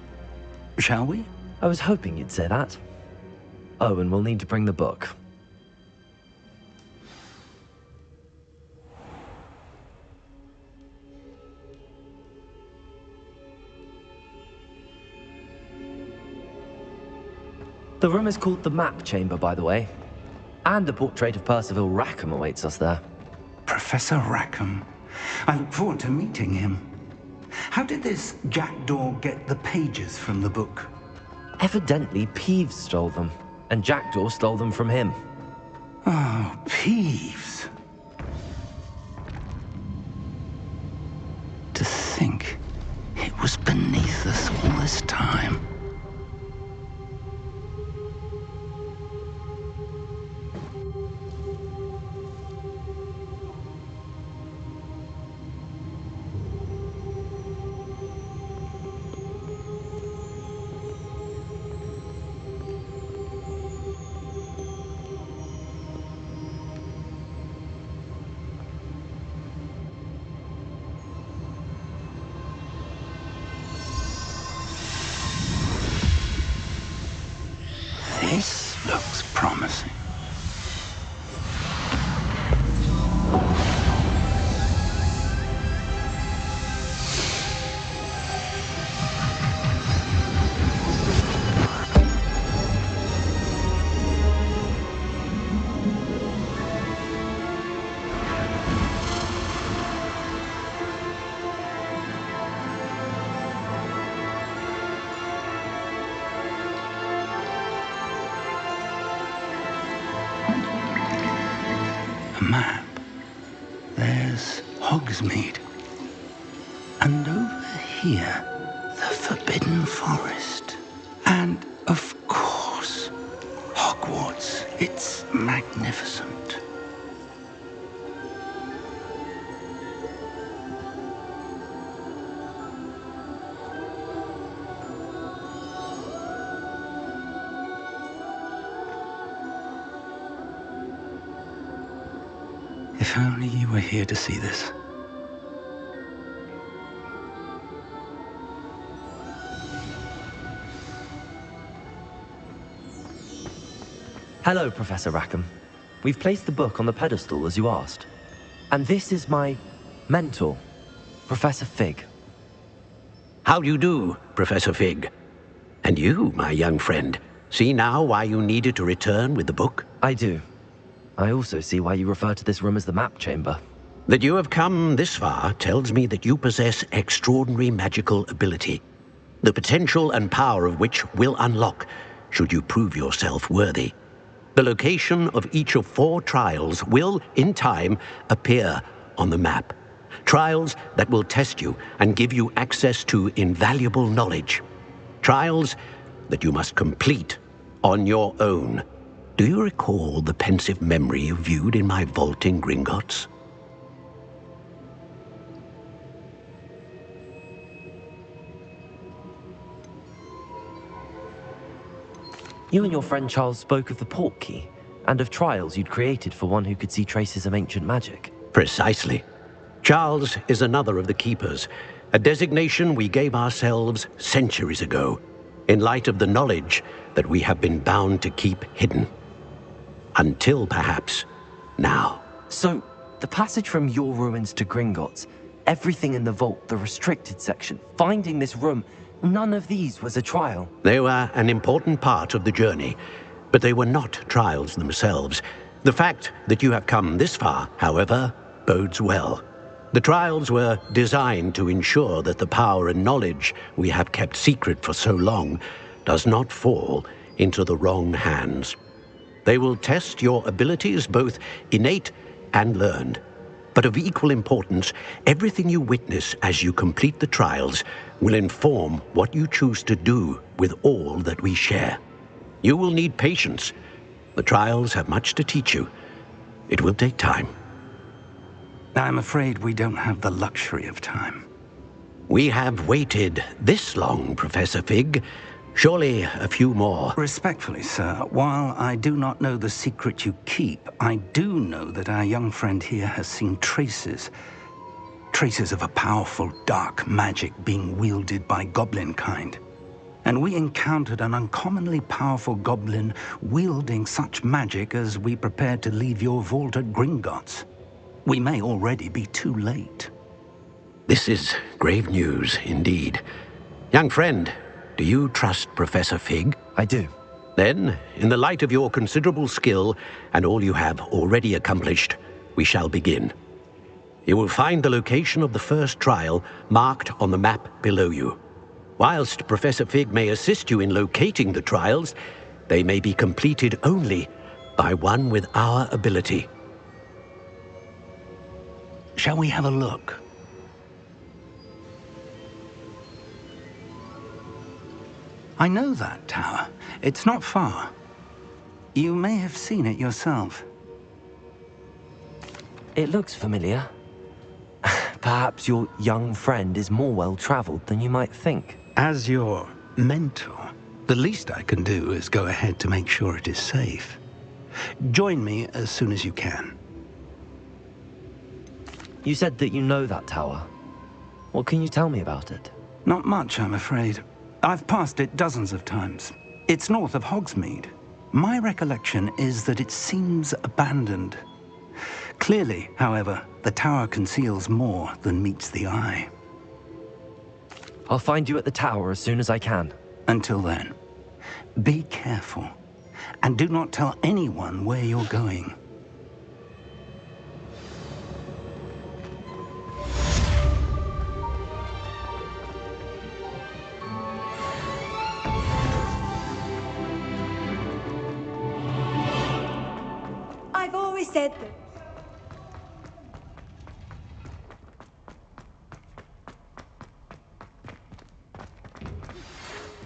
Shall we? I was hoping you'd say that. Oh, and we'll need to bring the book. The room is called the Map Chamber, by the way. And a portrait of Percival Rackham awaits us there. Professor Rackham. I look forward to meeting him. How did this Jackdaw get the pages from the book? Evidently, Peeves stole them, and Jackdaw stole them from him. Oh, Peeves. To think it was beneath us all this time. This looks promising. A map. There's Hogsmeade. And over here, the Forbidden Forest. And, of course, Hogwarts. It's magnificent. If only you were here to see this. Hello, Professor Rackham. We've placed the book on the pedestal as you asked. And this is my mentor, Professor Fig. How do you do, Professor Fig? And you, my young friend, see now why you needed to return with the book? I do. I also see why you refer to this room as the map chamber. That you have come this far tells me that you possess extraordinary magical ability, the potential and power of which will unlock should you prove yourself worthy. The location of each of 4 trials will, in time, appear on the map. Trials that will test you and give you access to invaluable knowledge. Trials that you must complete on your own. Do you recall the pensive memory you viewed in my vault in Gringotts? You and your friend Charles spoke of the port key, and of trials you'd created for one who could see traces of ancient magic. Precisely. Charles is another of the Keepers, a designation we gave ourselves centuries ago, in light of the knowledge that we have been bound to keep hidden. Until, perhaps, now. So, the passage from your ruins to Gringotts, everything in the vault, the restricted section, finding this room, none of these was a trial. They were an important part of the journey, but they were not trials themselves. The fact that you have come this far, however, bodes well. The trials were designed to ensure that the power and knowledge we have kept secret for so long does not fall into the wrong hands. They will test your abilities, both innate and learned. But of equal importance, everything you witness as you complete the trials will inform what you choose to do with all that we share. You will need patience. The trials have much to teach you. It will take time. I'm afraid we don't have the luxury of time. We have waited this long, Professor Fig. Surely a few more. Respectfully, sir, while I do not know the secret you keep, I do know that our young friend here has seen traces of a powerful dark magic being wielded by goblin kind. And we encountered an uncommonly powerful goblin wielding such magic as we prepared to leave your vault at Gringotts. We may already be too late. This is grave news indeed. Young friend, do you trust Professor Fig? I do. Then, in the light of your considerable skill and all you have already accomplished, we shall begin. You will find the location of the first trial marked on the map below you. Whilst Professor Fig may assist you in locating the trials, they may be completed only by one with our ability. Shall we have a look? I know that tower. It's not far. You may have seen it yourself. It looks familiar. Perhaps your young friend is more well-traveled than you might think. As your mentor, the least I can do is go ahead to make sure it is safe. Join me as soon as you can. You said that you know that tower. What can you tell me about it? Not much, I'm afraid. I've passed it dozens of times. It's north of Hogsmeade. My recollection is that it seems abandoned. Clearly, however, the tower conceals more than meets the eye. I'll find you at the tower as soon as I can. Until then, be careful, and do not tell anyone where you're going. I've always said that.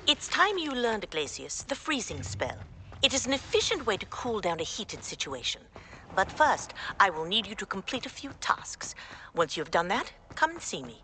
It's time you learned, Glacius, the freezing spell. It is an efficient way to cool down a heated situation. But first, I will need you to complete a few tasks. Once you've done that, come and see me.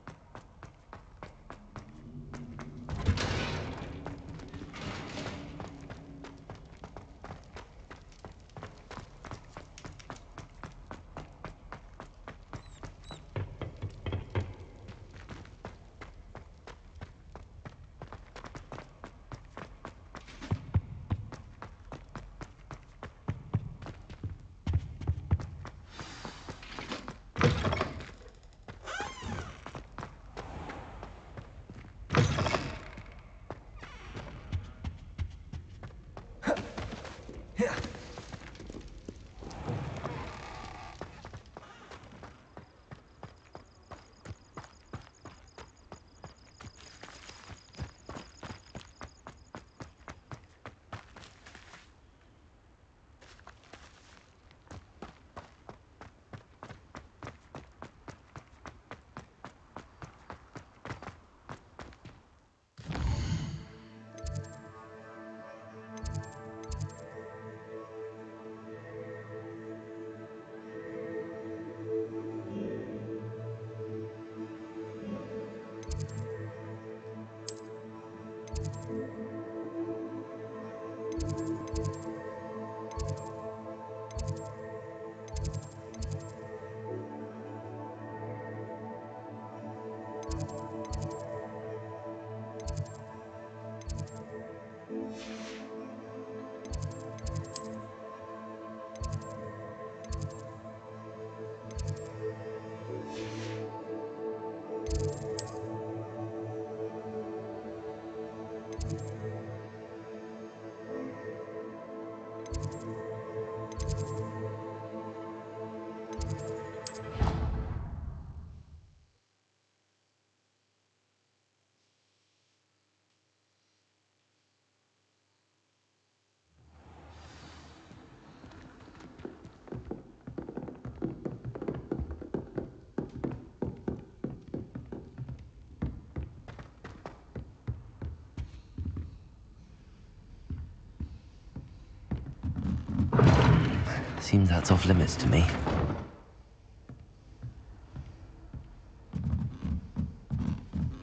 Seems that's off limits to me.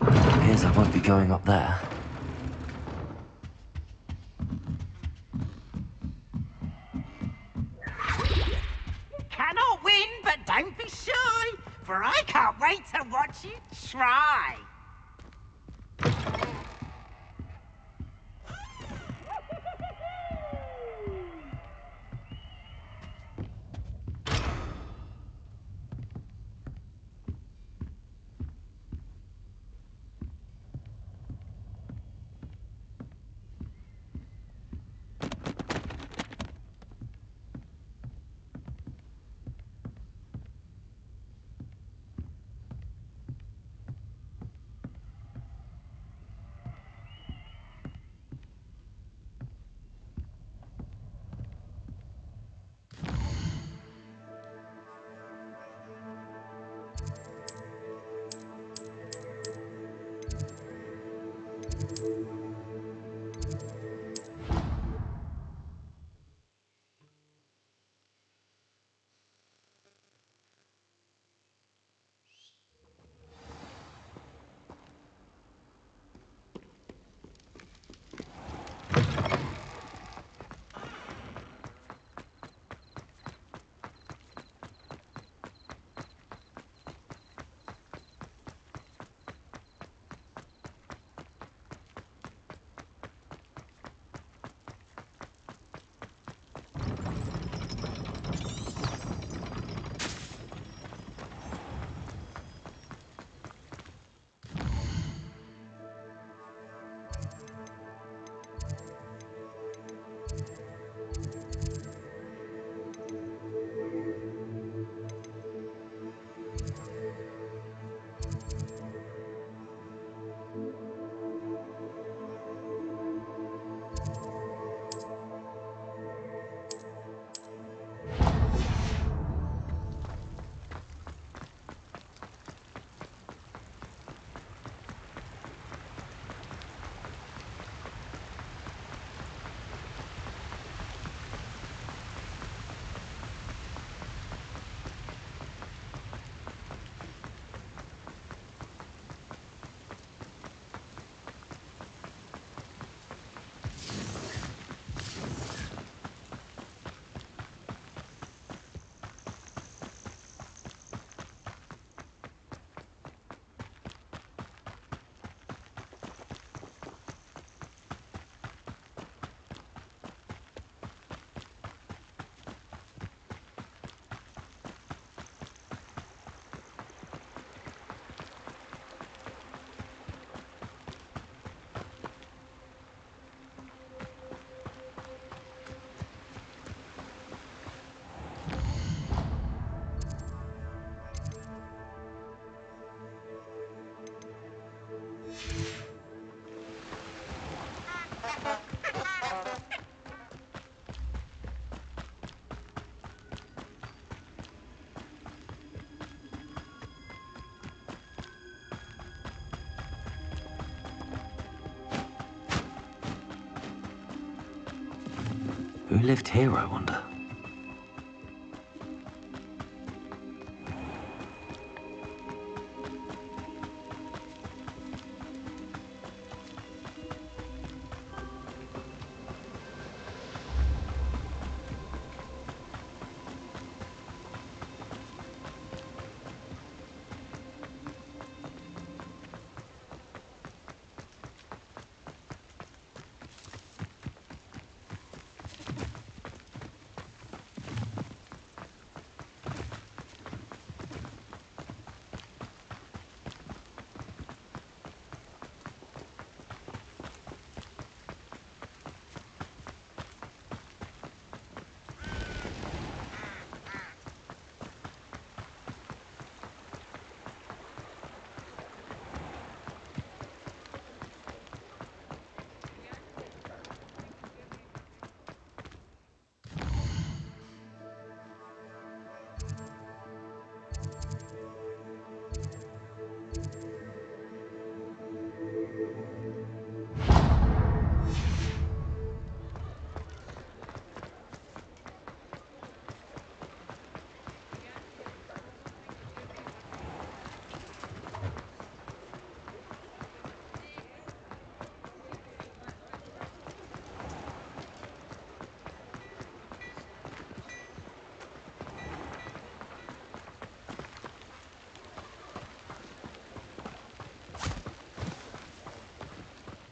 Appears I won't be going up there. Cannot win, but don't be shy, for I can't wait to watch you try. Who lived here, I wonder?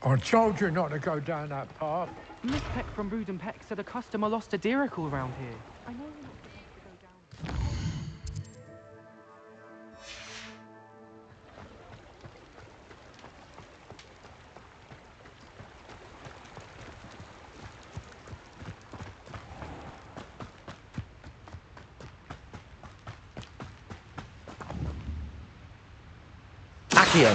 I told you not to go down that path. Miss Peck from Brood and Peck said a customer lost a deeracle around here. I know you're not supposed to go down. Accio!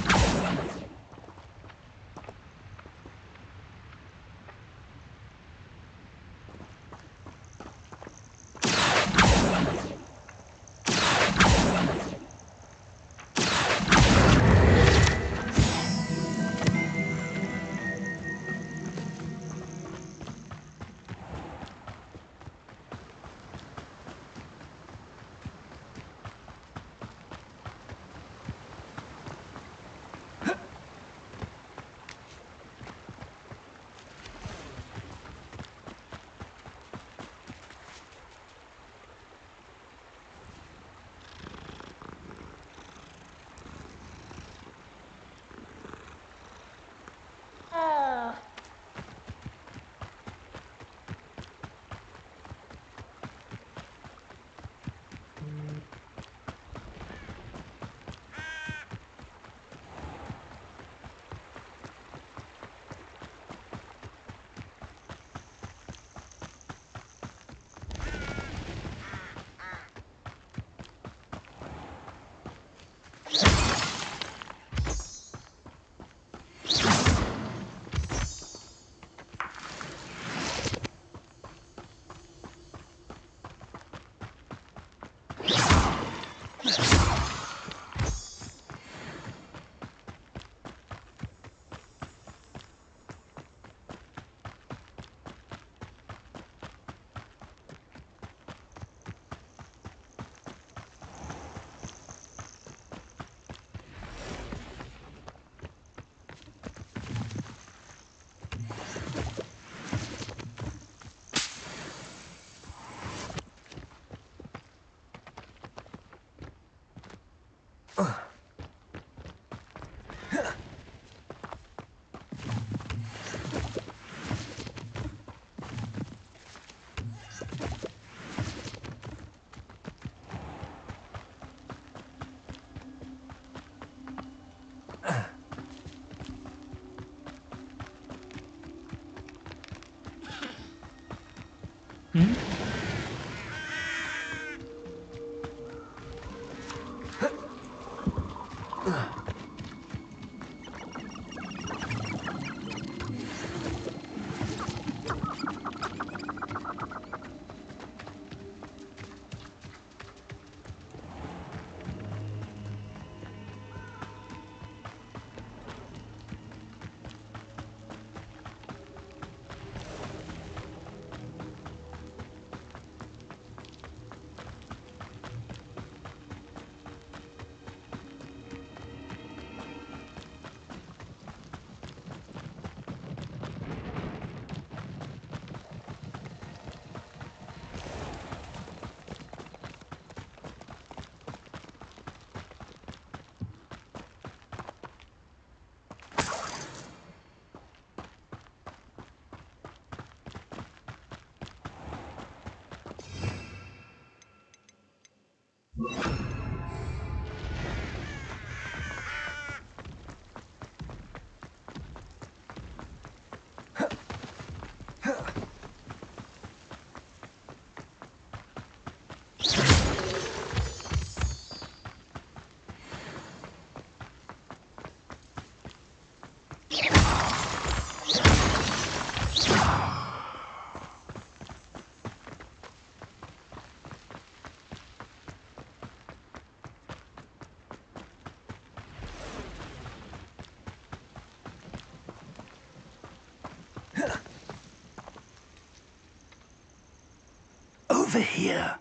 over here.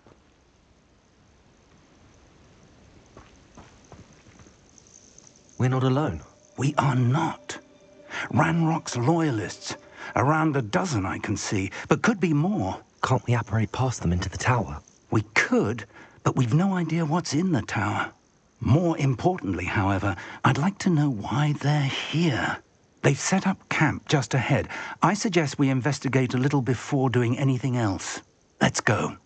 We're not alone. We are not. Ranrock's loyalists. Around a dozen I can see, but could be more. Can't we apparate past them into the tower? We could, but we've no idea what's in the tower. More importantly, however, I'd like to know why they're here. They've set up camp just ahead. I suggest we investigate a little before doing anything else. Let's go.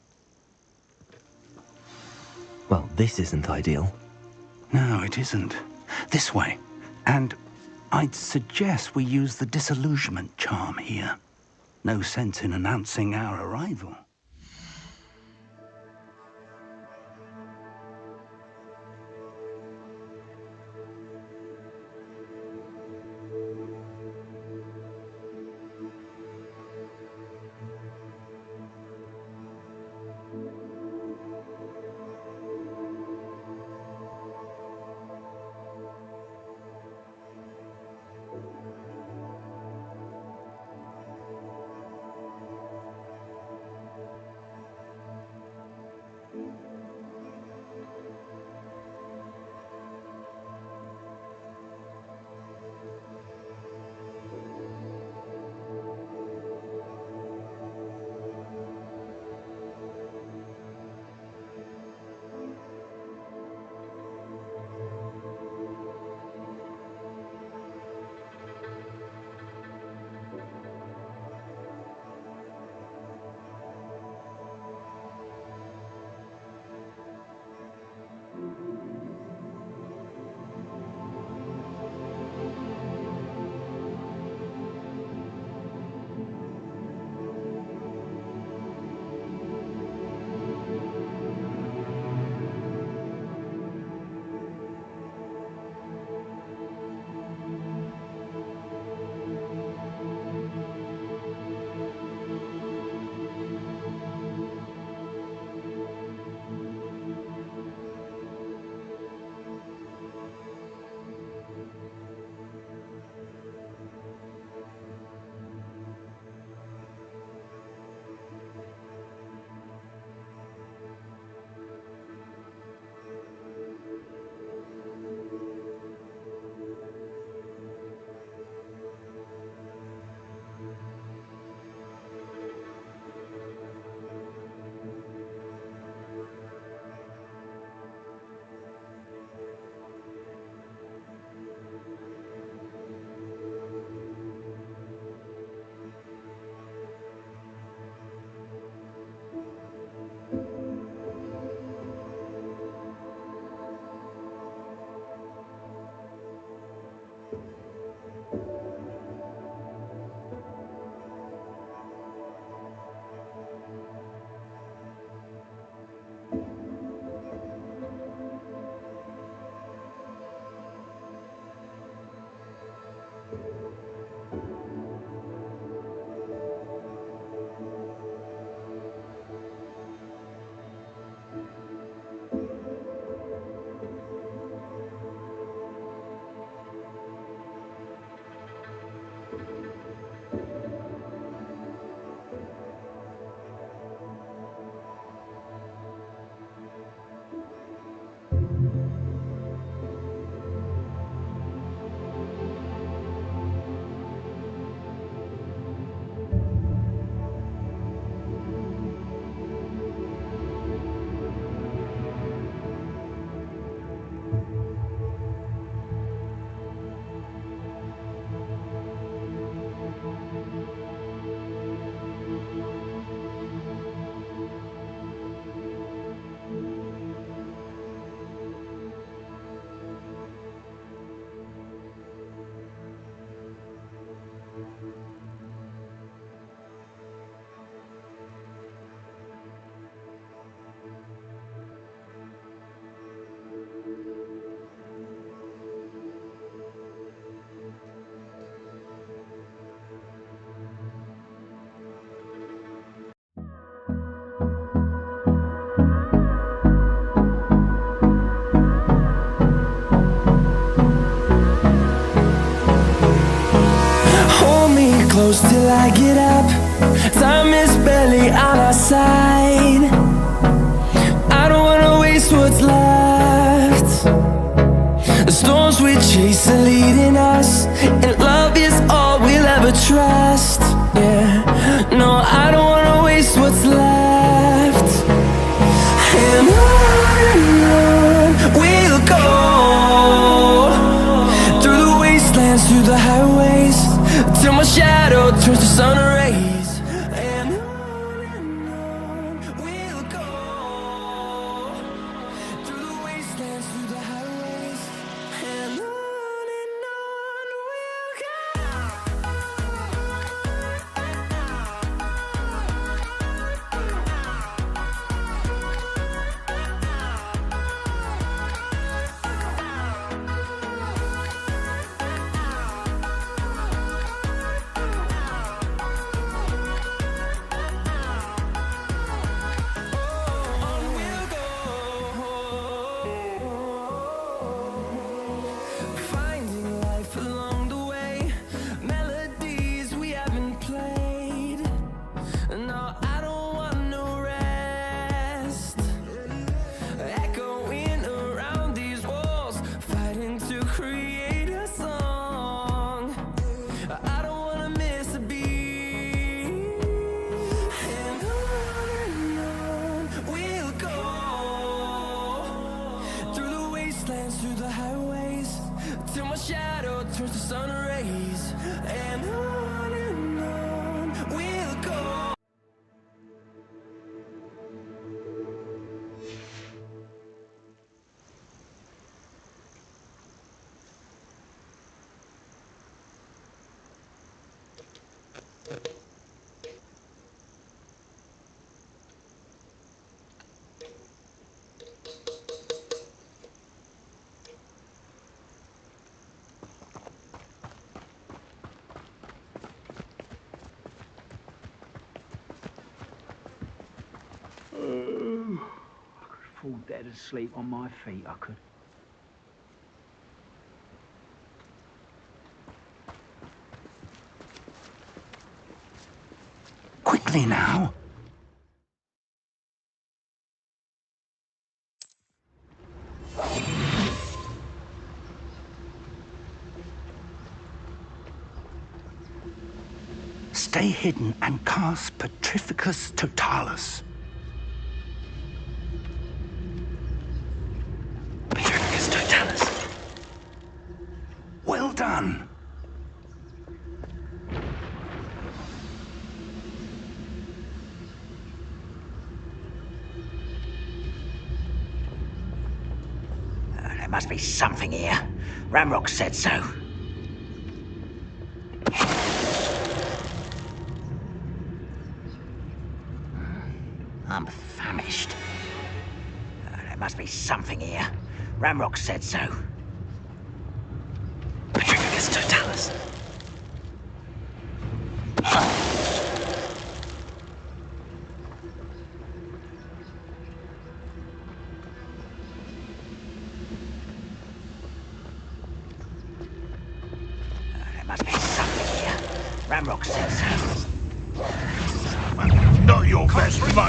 Well, this isn't ideal. No, it isn't. This way. And I'd suggest we use the disillusionment charm here. No sense in announcing our arrival. close till I get up. Time is barely on our side. what's left. The storms we chase are leading us, and love is all we'll ever trust. Yeah, no, I don't wanna waste what's left. And on we'll go, through the wastelands, through the highways, till my shadow turns to sun rays. And on we'll go, through the wastelands, through the highways, and on we'll go. Finding life along the way, melodies we haven't played. No, I don't want no rest. Echoing around these walls, fighting to create a song. I don't wanna miss a beat. And on we'll go, through the wastelands, through the highways, till my shadow turns to sun rays. And on we'll go. I could fall dead asleep on my feet, I could. Quickly now. Stay hidden and cast Petrificus Totalis. Petrificus Totalis. Well done. There must be something here. Ramrock said so. I'm famished. There must be something here. Ramrock said so. Petrificus Totalis. There must be something here. Ramrock said so. Not your best man.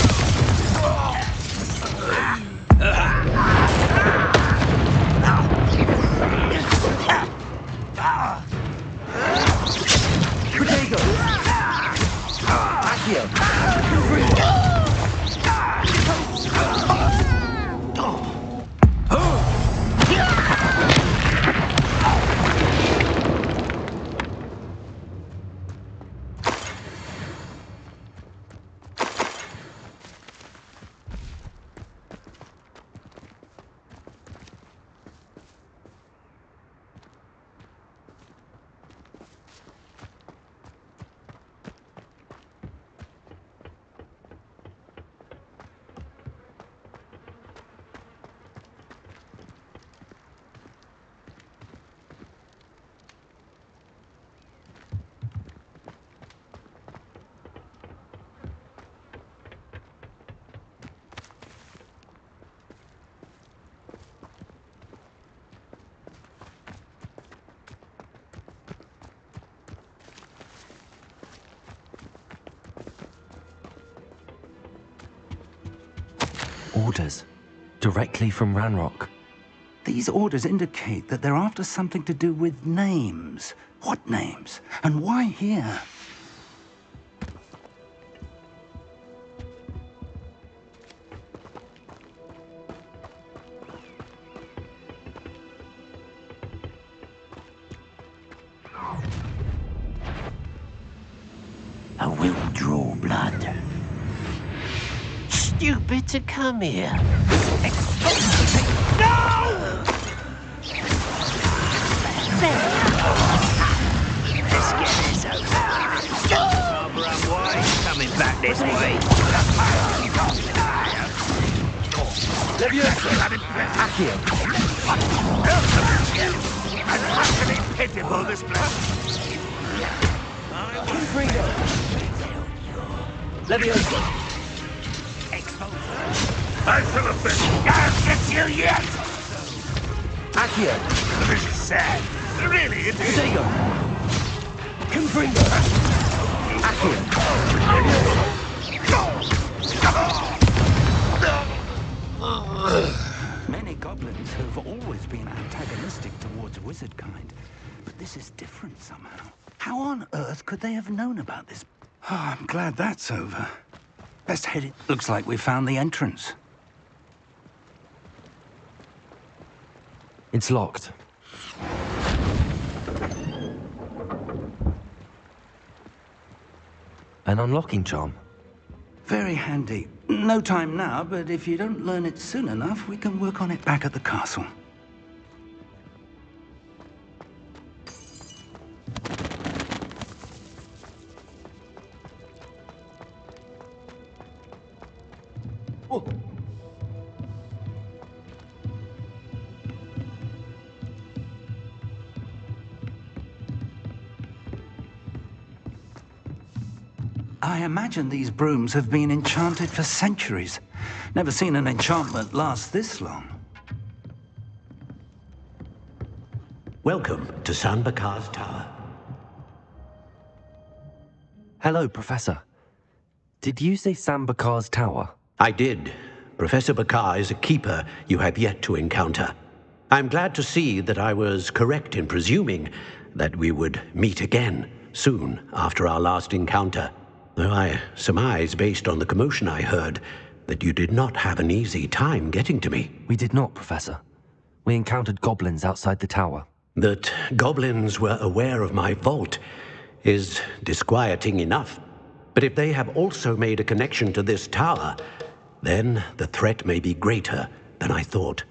Orders. Directly from Ranrock. These orders indicate that they're after something to do with names. What names? And why here? I will draw blood. Stupid to come here. No! Let's get this over. Barbara and White coming back this way. Accio! And utterly pitiable, this place. Leviosa! I shall have been. I'll get you yet! Accio! This is sad. Really, it is. Diego! Confringo! Many goblins have always been antagonistic towards wizard kind, but this is different somehow. How on earth could they have known about this? Oh, I'm glad that's over. Best head it. Looks like we found the entrance. It's locked. An unlocking charm. Very handy. No time now, but if you don't learn it soon enough, we can work on it back at the castle. Oh. I imagine these brooms have been enchanted for centuries. Never seen an enchantment last this long. Welcome to San Bakar's Tower. Hello, Professor. Did you say San Bakar's Tower? I did. Professor Bakar is a keeper you have yet to encounter. I'm glad to see that I was correct in presuming that we would meet again soon after our last encounter. Though I surmise, based on the commotion I heard, that you did not have an easy time getting to me. We did not, Professor. We encountered goblins outside the tower. That goblins were aware of my vault is disquieting enough. But if they have also made a connection to this tower, then the threat may be greater than I thought.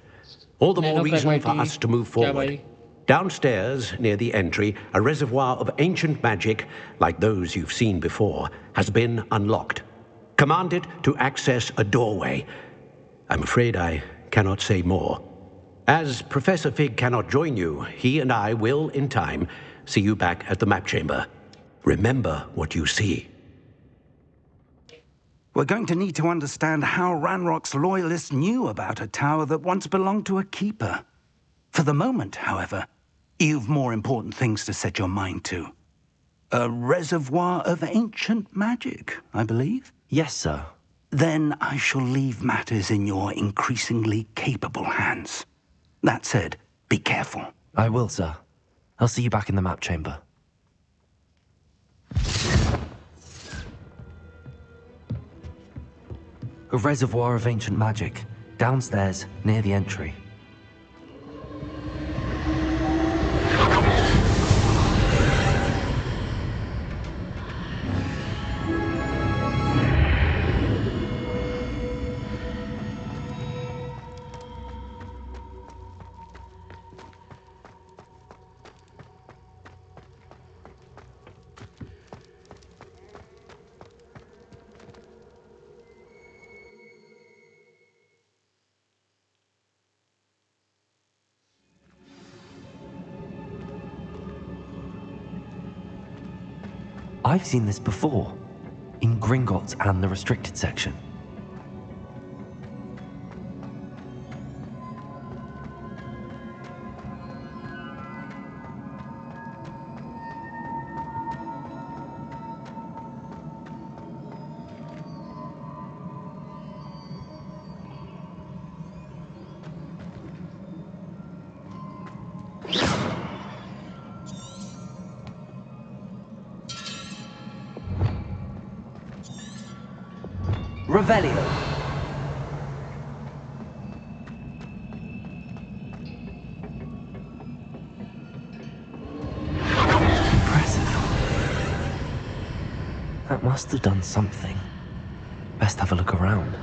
All the more reason for us to move forward. Downstairs, near the entry, a reservoir of ancient magic, like those you've seen before, has been unlocked. Commanded to access a doorway. I'm afraid I cannot say more. As Professor Fig cannot join you, he and I will, in time, see you back at the map chamber. Remember what you see. We're going to need to understand how Ranrock's loyalists knew about a tower that once belonged to a keeper. For the moment, however, you've more important things to set your mind to. A reservoir of ancient magic, I believe? Yes, sir. Then I shall leave matters in your increasingly capable hands. That said, be careful. I will, sir. I'll see you back in the map chamber. A reservoir of ancient magic, downstairs, near the entry. I've seen this before, in Gringotts and the restricted section. Revelio. Impressive. That must have done something. Best have a look around.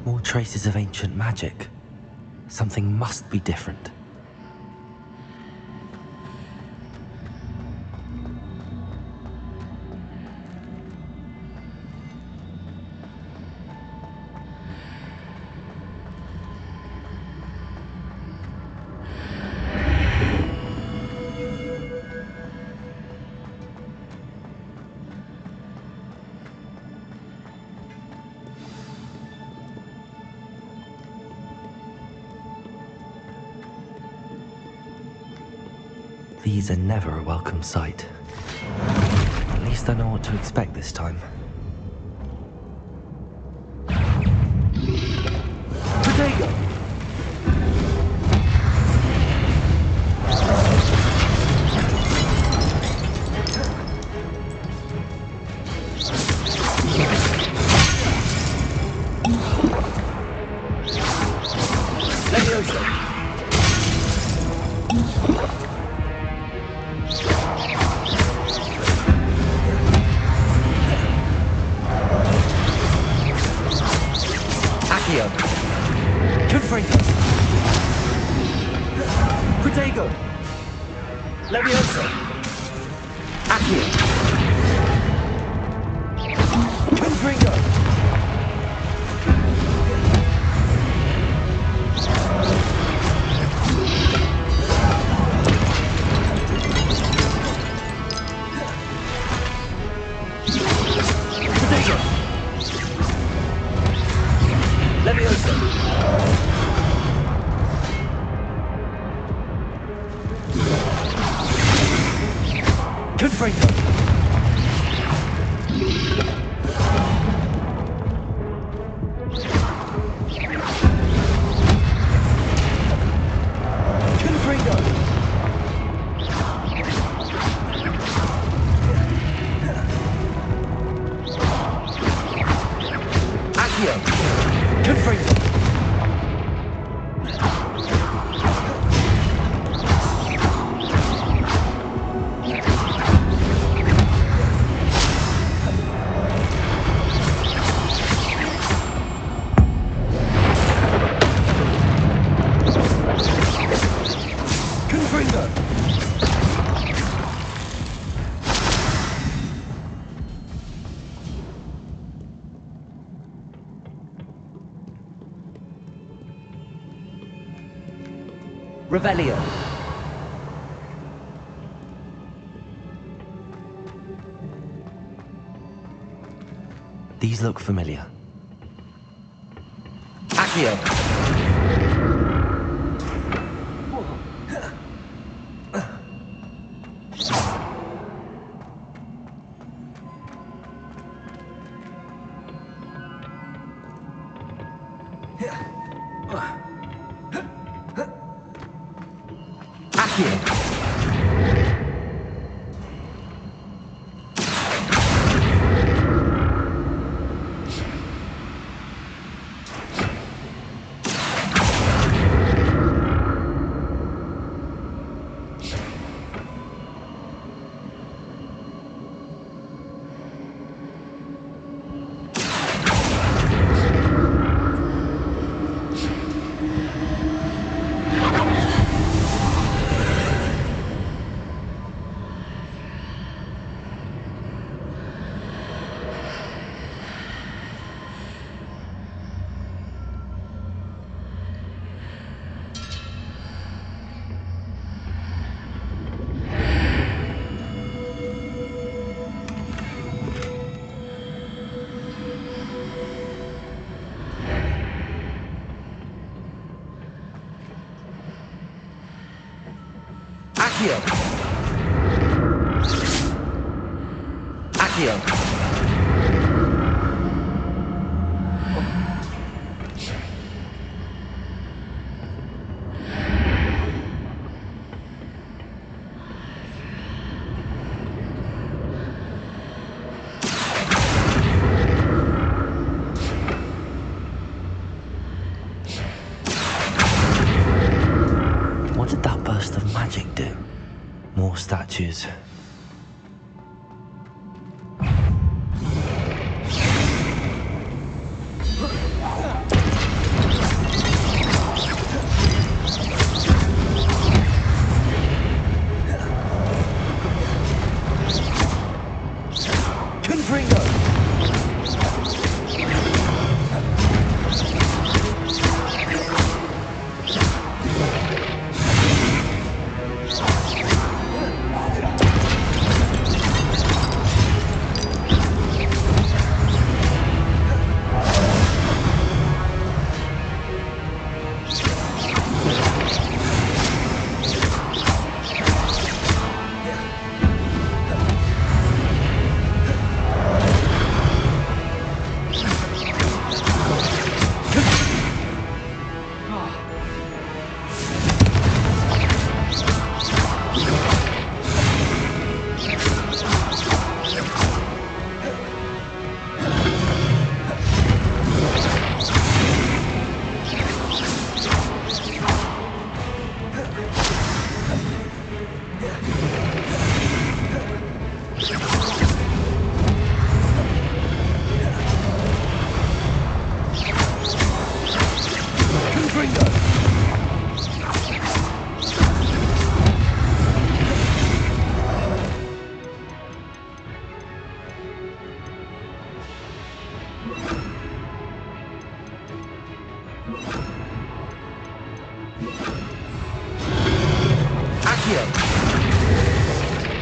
More traces of ancient magic. Something must be different. These are never a welcome sight. At least I know what to expect this time. Potato! Protego! Levioso! Accio! Confringo! Protego! Levioso! Confringo! Confringo! Accio! Confringo! Revelio. These look familiar. Accio. Accio. Accio. What did that burst of magic do? More statues.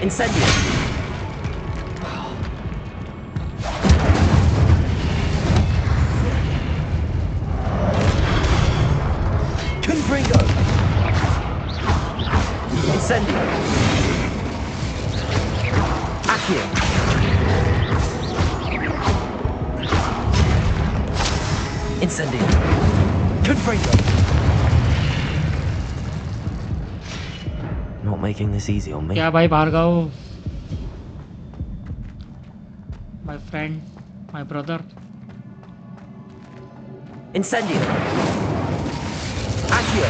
Incendio. Confringo. Incendio. Accio. Incendio. Confringo. Not making this easy on me. क्या भाई Bhargava, my friend, my brother. Incendio. Accio.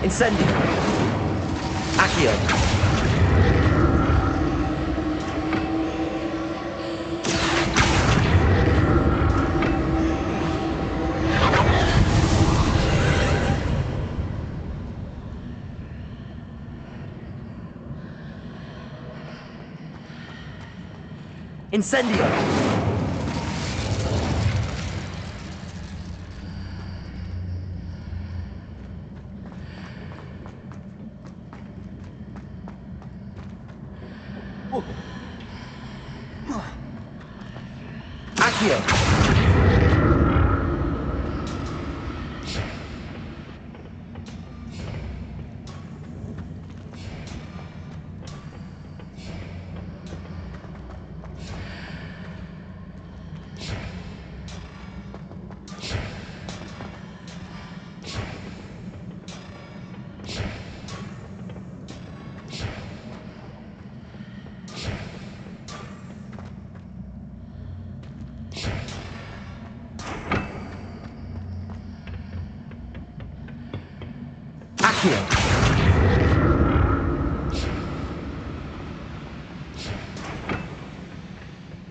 Incendio. Accio. Incendio. Accio. Accio.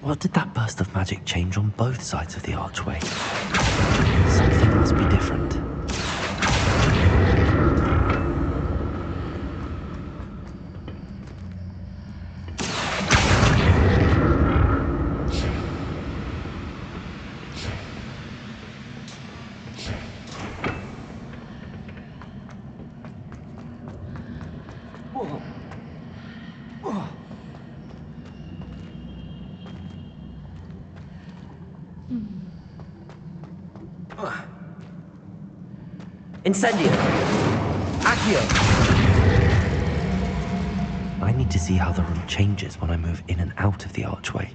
What did that burst of magic change on both sides of the archway? Something must be different. Incendio! Accio! I need to see how the room changes when I move in and out of the archway.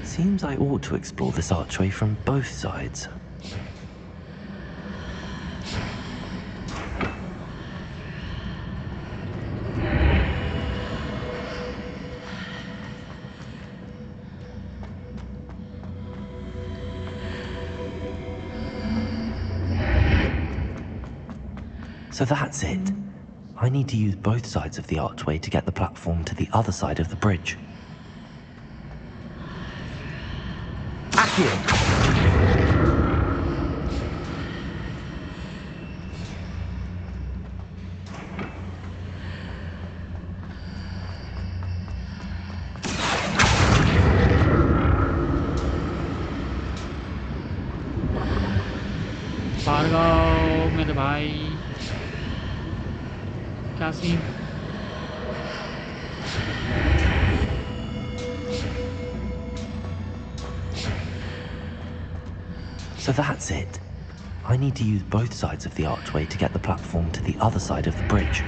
Seems I ought to explore this archway from both sides. So that's it. I need to use both sides of the archway to get the platform to the other side of the bridge. Accio! Bhargava मेरे भाई क्या scene So that's it. I need to use both sides of the archway to get the platform to the other side of the bridge.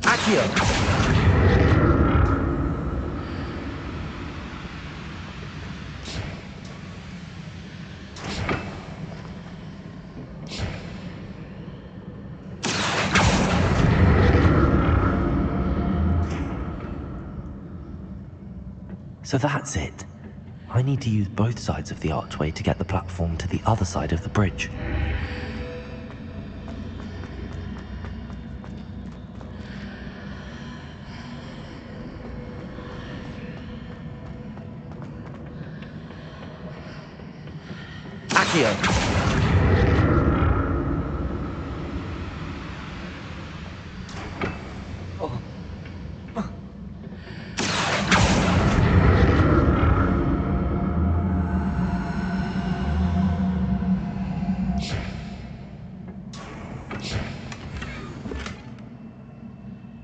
Accio! So that's it. I need to use both sides of the archway to get the platform to the other side of the bridge. Accio!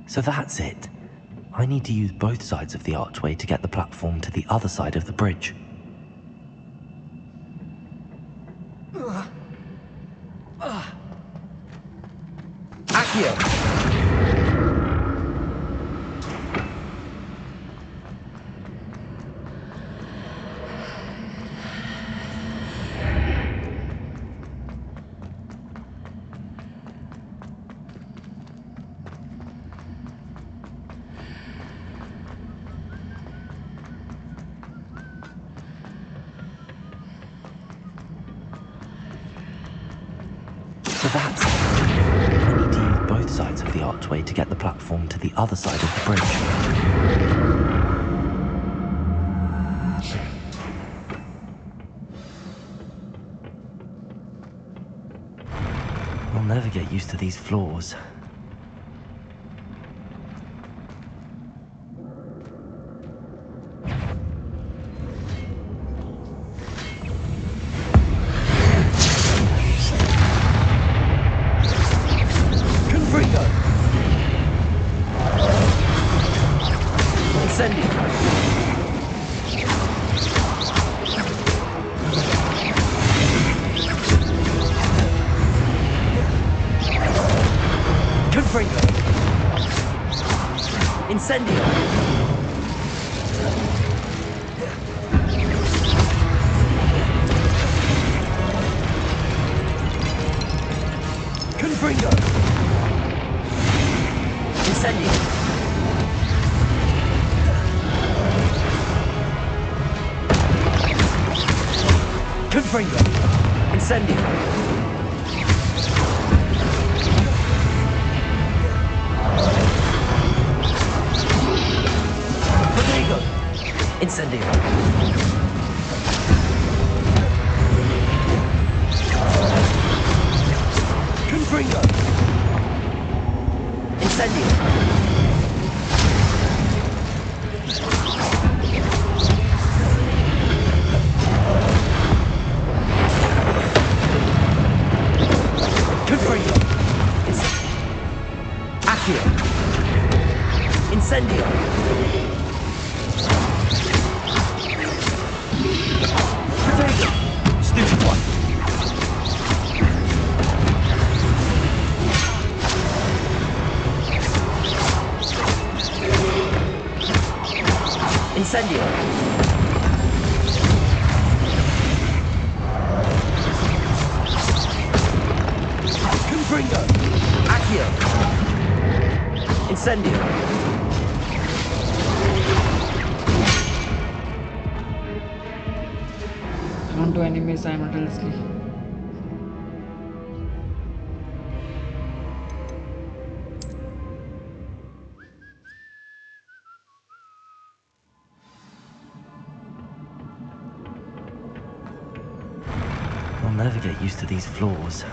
So that's it. I need to use both sides of the archway to get the platform to the other side of the bridge. Accio! So that's it. I need to use both sides of the archway to get the platform to the other side of the bridge. I'll never get used to these floors. Incendio! Confringo! Incendio! Confringo! Incendio! Incendio! Incendio. Count to enemies simultaneously. I'll never get used to these floors.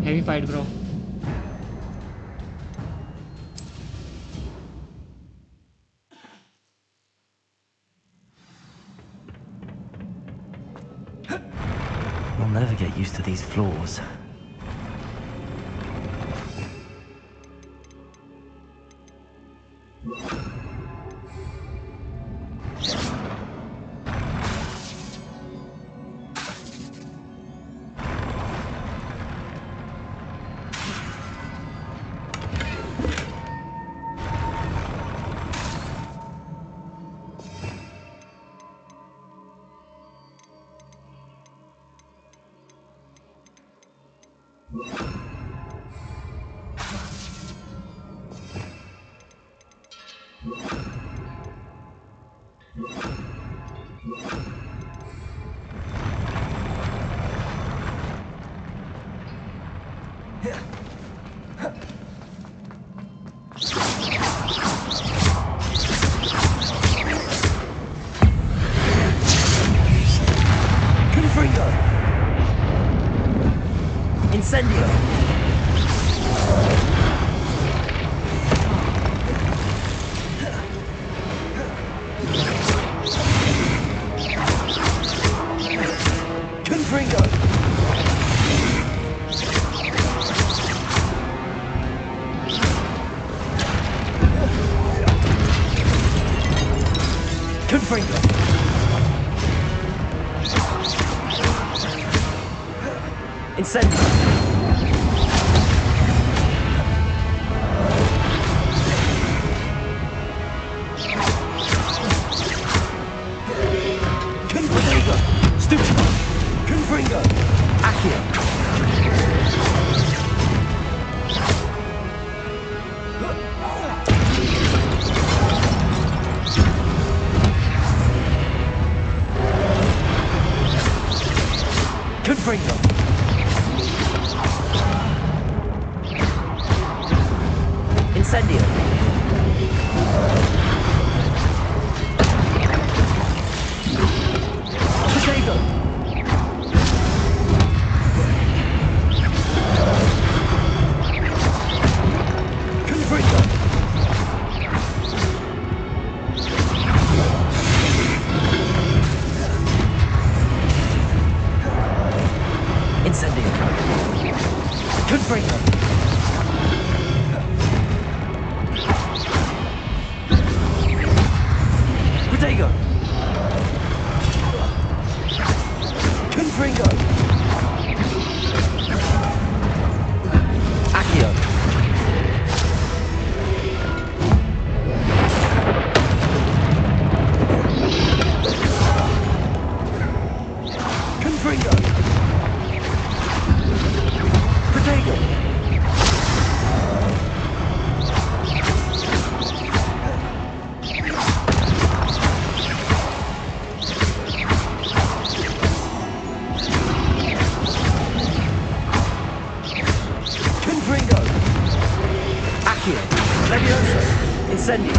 Heavy fight, bro. I'll never get used to these floors. Protego! Incendio.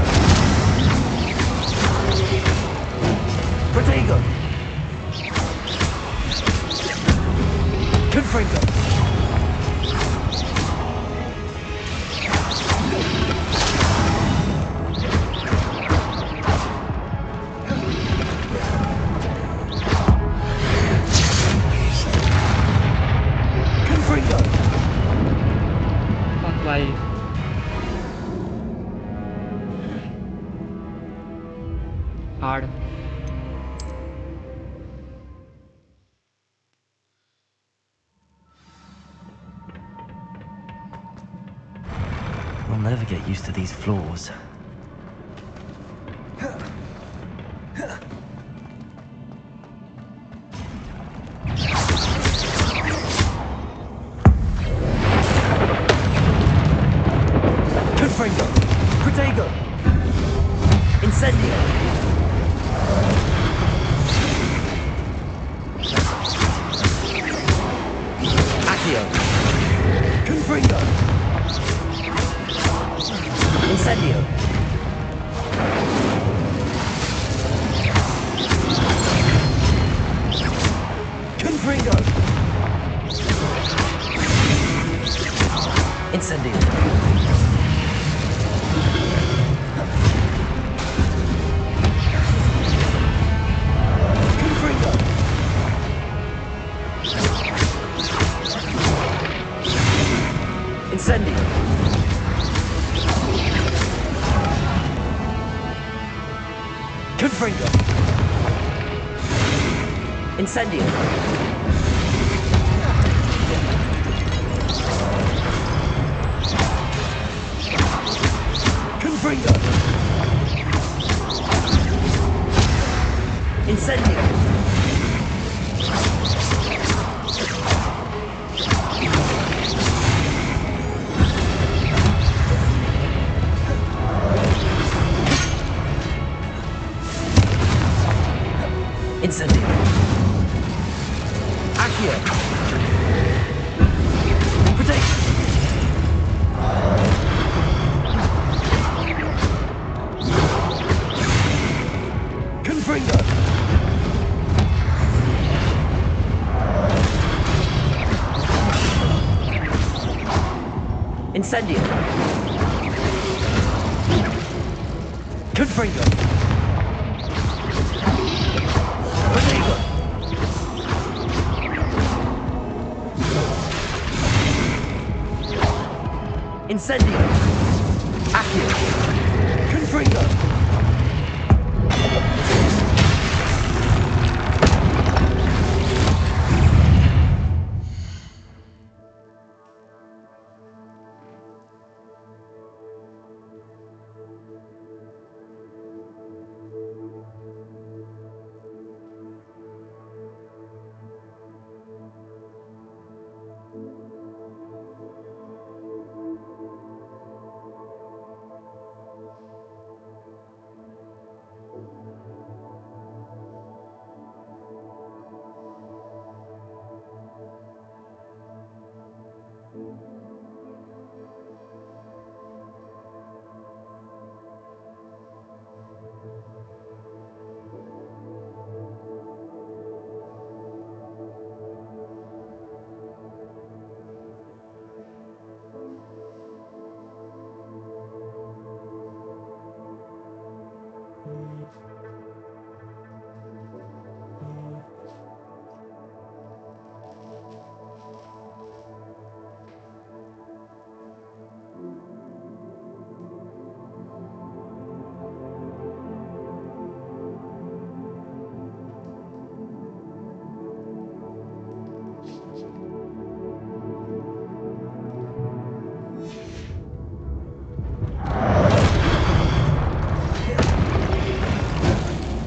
Protego. Confringo. Confringo. Fuck life. Hard. I'll never get used to these floors. Confringo. Protego. Incendio. Accio. Confringo. Incendio. Confringo. Incendio. Confringo. Incendio. Confringo. Incendio. Confringo. Incendio. Incendio. Accio. Protect. Confringo. Incendio. Confringo. Protego. Incendio. Accio. Confringo.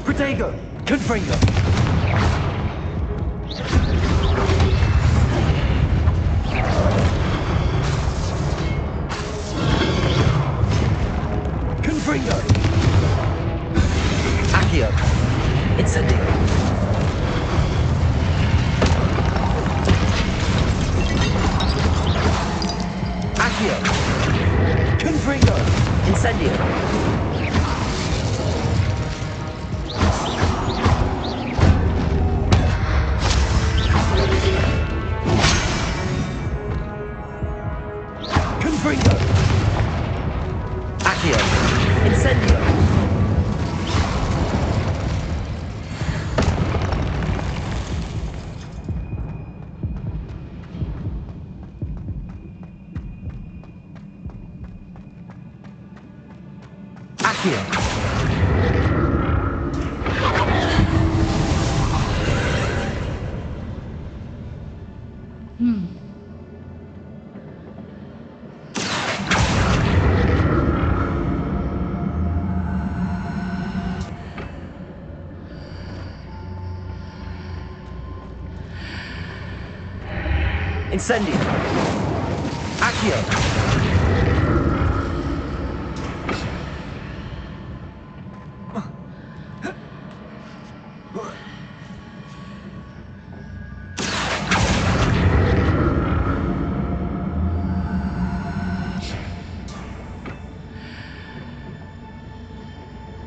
Protego. Confringo. Confringo. Accio. Incendio. Accio. Confringo. Confringo! Incendio! Confringo! Accio! Incendio! Accio! Incendio! Accio!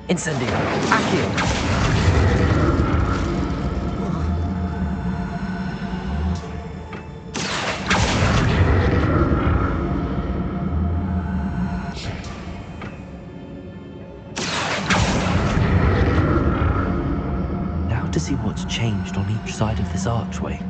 Incendio! Accio! Now to see what's changed on each side of this archway.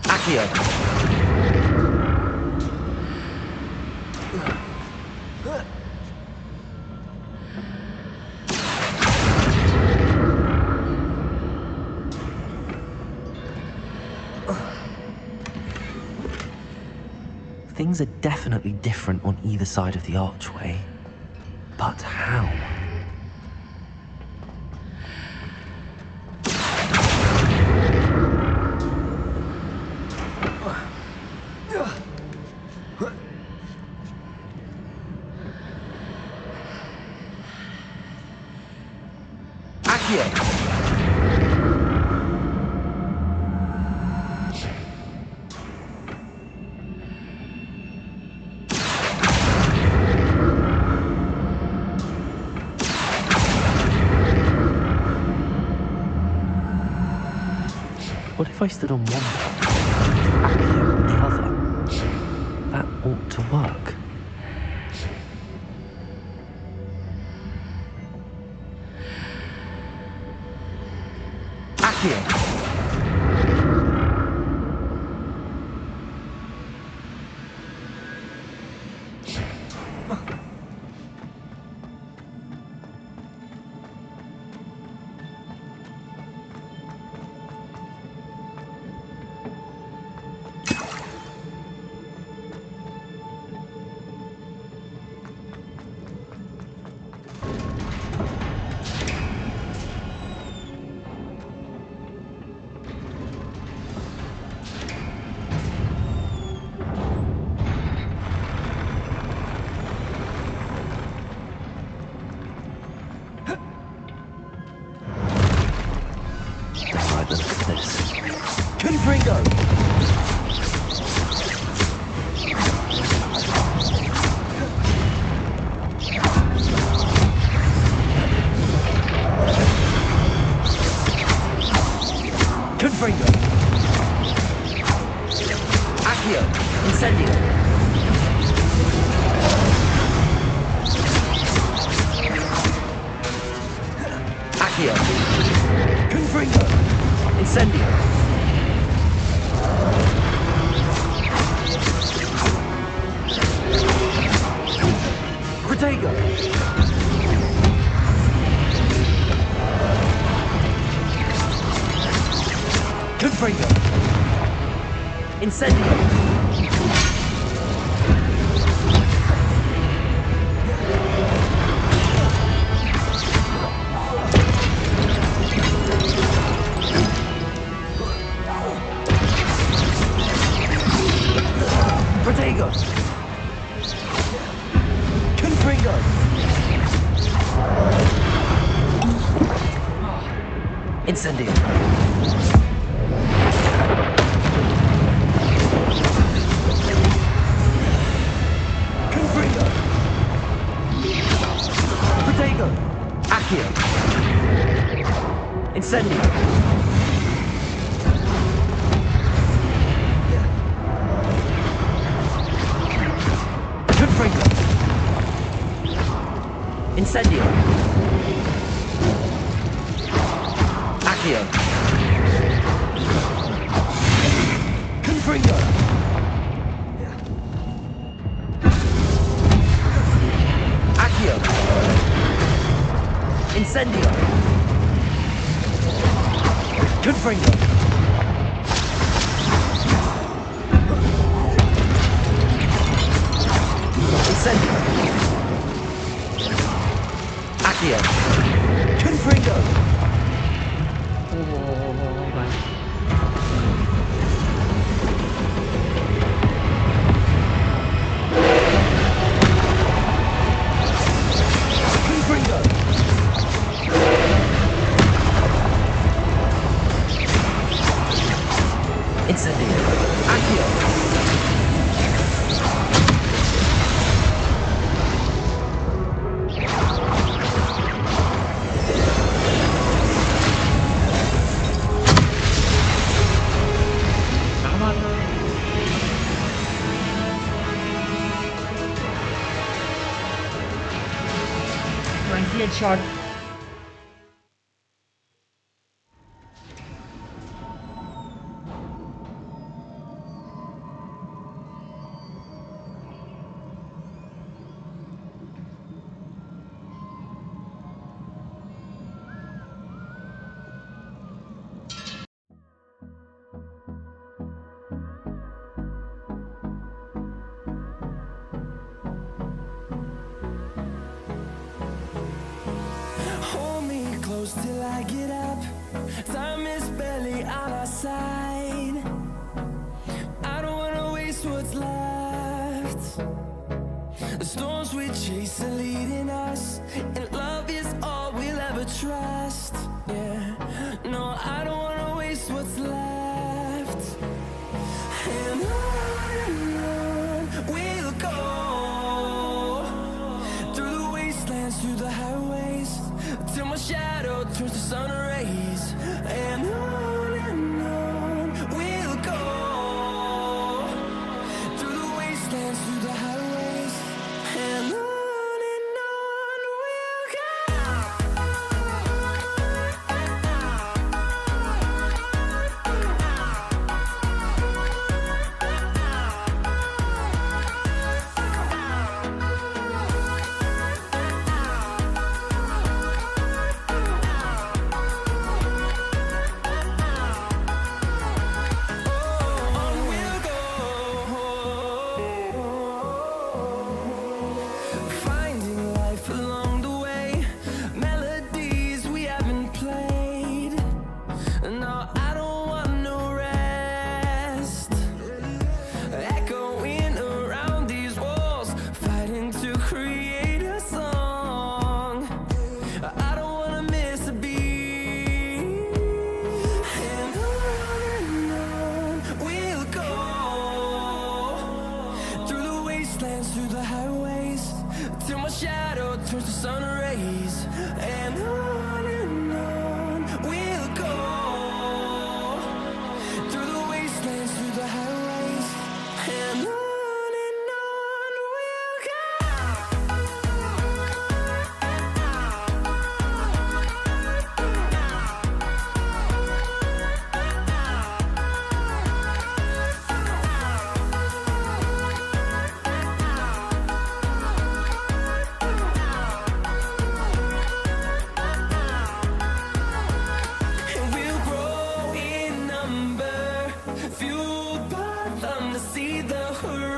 Accio! Things are definitely different on either side of the archway. But how? Accio! What if I stood on one block, Accio on the other? That ought to work. Accio! Right, look at this. Confringo! Confringo! Accio! Incendio! Accio! Confringo! Incendio! Protego! Confringo! Incendio! Protego! Confringo! Incendio! Confringo! Protego! Accio! Incendio! Confringo! Incendio! Accio! Confringo! Accio! Incendio! Confringo! Incendio! Accio! Confringo! Confringo! Incendio! Accio! Headshot. Hold me close till I get up. Time is barely on our side. I don't wanna waste what's left. The storms we chase are leading us, and love is all we'll ever trust. Yeah, no, I don't wanna waste what's left. And on we'll go, through the wastelands, through the highways, till my shadow turns to sun rays. And on we'll go, through the wastelands, through the highways, and on we'll go. Finding life along the way, melodies we haven't played. No, I don't want no rest. Echoing around these walls, fighting to create a song. I don't wanna miss a beat. And on we'll go, through the wastelands, through the highways, till my shadow turns to sun rays. And on we'll go, through the wastelands, through the highways, and on we'll go. And we'll grow in number, fueled by them to see the horizon.